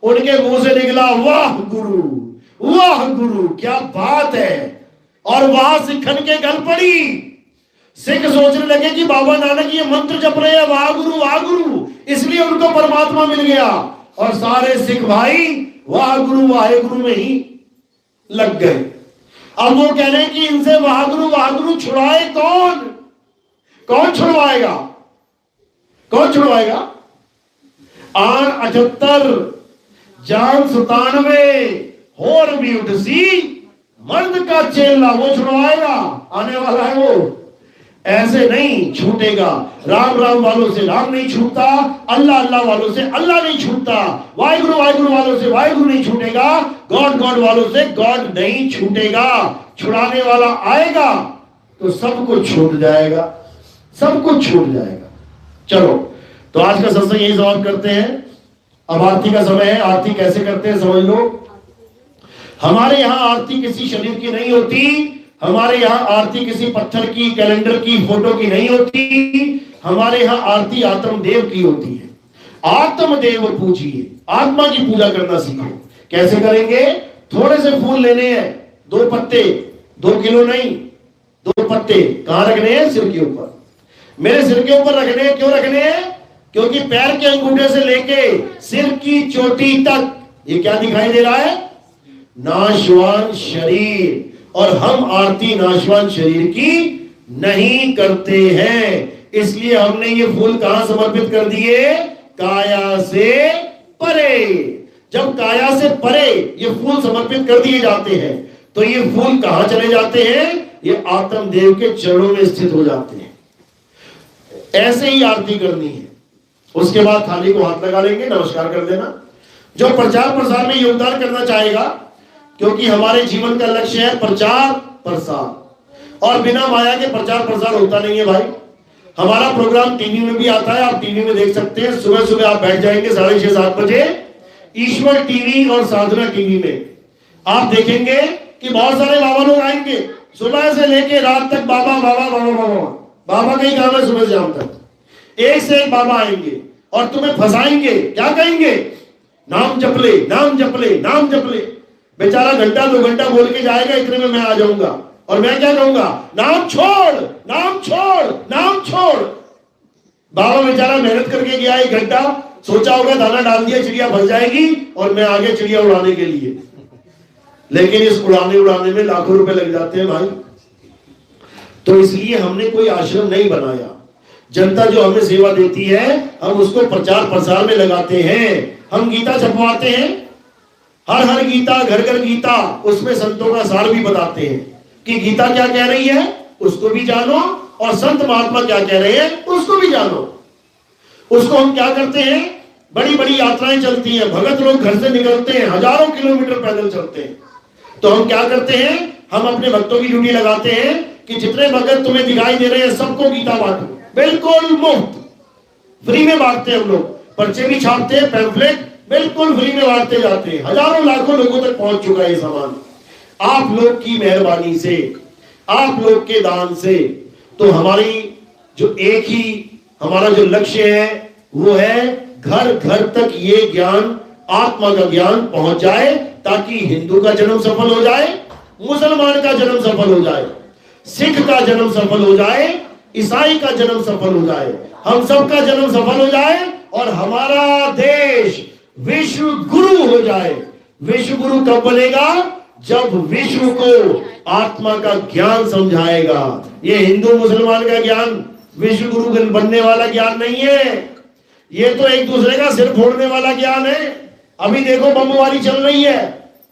A: उनके मुंह से निकला वाह गुरु, वाह गुरु, क्या बात है। और वहां सिखन के गल पड़ी। सिख सोचने लगे कि बाबा नानक ये मंत्र जप रहे हैं वाह गुरु, इसलिए उनको परमात्मा मिल गया। और सारे सिख भाई वाह गुरु में ही लग गए। अब वो कह रहे हैं कि इनसे वाह गुरु छुड़ाए कौन, कौन छुड़वाएगा, कौन छुड़वाएगा। आन 78 जान 97 होर भी उठसी, मर्द का चेला वो छुड़वाएगा, आने वाला है वो। ऐसे नहीं छूटेगा। राम राम वालों से राम नहीं छूटता, अल्लाह अल्लाह वालों से अल्लाह नहीं छूटता, वाहिगुरु वाहिगुरु वालों से वाहिगुरु नहीं छूटेगा, गॉड गॉड वालों से गॉड नहीं छूटेगा। छुड़ाने वाला आएगा तो सब कुछ छूट जाएगा, सब कुछ छूट जाएगा। चलो, तो आज का सत्संग यही समाप्त करते हैं। अब आरती का समय है। आरती कैसे करते हैं समझ लो। हमारे यहाँ आरती किसी शरीर की नहीं होती, हमारे यहाँ आरती किसी पत्थर की, कैलेंडर की, फोटो की नहीं होती। हमारे यहाँ आरती आत्मदेव की होती है। आत्मदेव पूजिए, आत्मा की पूजा करना सीखो। कैसे करेंगे, थोड़े से फूल लेने हैं, 2 पत्ते, 2 किलो नहीं, 2 पत्ते। कहां रखने हैं, सिर के ऊपर। मेरे सिर के ऊपर रखने हैं। क्यों रखने हैं, क्योंकि पैर के अंगूठे से लेके सिर की चोटी तक ये क्या दिखाई दे रहा है, नाशवान शरीर। और हम आरती नाशवान शरीर की नहीं करते हैं, इसलिए हमने ये फूल कहां समर्पित कर दिए, काया से परे। जब काया से परे ये फूल समर्पित कर दिए जाते हैं तो ये फूल कहां चले जाते हैं, ये आत्मदेव के चरणों में स्थित हो जाते हैं। ऐसे ही आरती करनी है। उसके बाद थाली को हाथ लगा लेंगे, नमस्कार कर देना। जो प्रचार प्रसार में योगदान करना चाहेगा, क्योंकि हमारे जीवन का लक्ष्य है प्रचार प्रसार, और बिना माया के प्रचार प्रसार होता नहीं है भाई। हमारा प्रोग्राम टीवी में भी आता है, आप टीवी में देख सकते हैं। सुबह सुबह आप बैठ जाएंगे 6:30-7 बजे ईश्वर टीवी और साधना टीवी में, आप देखेंगे कि बहुत सारे बाबा लोग आएंगे। सुबह से लेके रात तक बाबा बाबा बाबा बाबा बाबा का ही काम है। सुबह से शाम तक एक से एक बाबा आएंगे और तुम्हें फंसाएंगे। क्या कहेंगे, नाम जप ले, नाम जप ले, नाम जप ले। बेचारा घंटा 2 घंटा बोल के जाएगा, इतने में मैं आ जाऊंगा और मैं क्या कहूंगा, नाम छोड़, नाम छोड़, नाम छोड़। बाबा बेचारा मेहनत करके गया 1 घंटा, सोचा होगा दाना डाल दिया, चिड़िया फंस जाएगी और मैं आगे चिड़िया उड़ाने के लिए। लेकिन इस उड़ाने में लाखों रुपए लग जाते हैं भाई। तो इसलिए हमने कोई आश्रम नहीं बनाया। जनता जो हमें सेवा देती है हम उसको प्रचार प्रसार में लगाते हैं। हम गीता छपवाते हैं, हर हर गीता, घर घर गीता, उसमें संतों का सार भी बताते हैं कि गीता क्या कह रही है उसको भी जानो और संत महात्मा क्या कह रहे हैं उसको भी जानो। उसको हम क्या करते हैं, बड़ी बड़ी यात्राएं चलती हैं, भगत लोग घर से निकलते हैं, हजारों किलोमीटर पैदल चलते हैं, तो हम क्या करते हैं, हम अपने भक्तों की ड्यूटी लगाते हैं कि जितने भगत तुम्हें दिखाई दे रहे हैं सबको गीता बांटो, बिल्कुल मुफ्त, फ्री में बांटते हैं। हम लोग पर्चे भी छापते हैं, पैम्फलेट बिल्कुल फ्री में बांटते जाते हैं। हजारों लाखों लोगों तक पहुंच चुका है ये सामान आप लोग की मेहरबानी से, आप लोग के दान से। तो हमारी जो एक ही हमारा जो लक्ष्य है वो है घर घर तक ये ज्ञान, आत्मा का ज्ञान पहुंच जाए, ताकि हिंदू का जन्म सफल हो जाए, मुसलमान का जन्म सफल हो जाए, सिख का जन्म सफल हो जाए, ईसाई का जन्म सफल हो जाए, हम सबका जन्म सफल हो जाए और हमारा देश विश्व गुरु हो जाए। विश्व गुरु कब बनेगा, जब विश्व को आत्मा का ज्ञान समझाएगा। ये हिंदू मुसलमान का ज्ञान विश्व गुरु बनने वाला ज्ञान नहीं है, ये तो एक दूसरे का सिर फोड़ने वाला ज्ञान है। अभी देखो बमबारी चल रही है,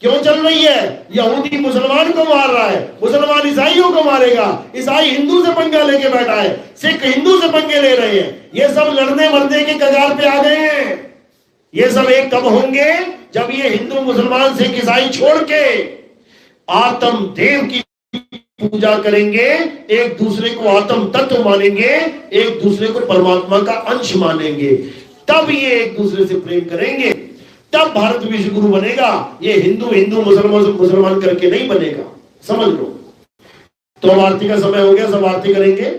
A: क्यों चल रही है, यहूदी मुसलमान को मार रहा है, मुसलमान ईसाइयों को मारेगा, ईसाई हिंदू से पंगा लेके बैठा है, सिख हिंदू से पंगे ले रहे हैं। ये सब लड़ने मरने के कगार पे आ गए हैं। ये सब एक कब होंगे, जब ये हिंदू मुसलमान सिख ईसाई छोड़ के आत्म देव की पूजा करेंगे, एक दूसरे को आत्म तत्व मानेंगे, एक दूसरे को परमात्मा का अंश मानेंगे, तब ये एक दूसरे से प्रेम करेंगे, तब भारत विश्व गुरु बनेगा। ये हिंदू हिंदू मुसलमान मुसलमान करके नहीं बनेगा, समझ लो। तो अब आरती का समय हो गया, सब आरती करेंगे।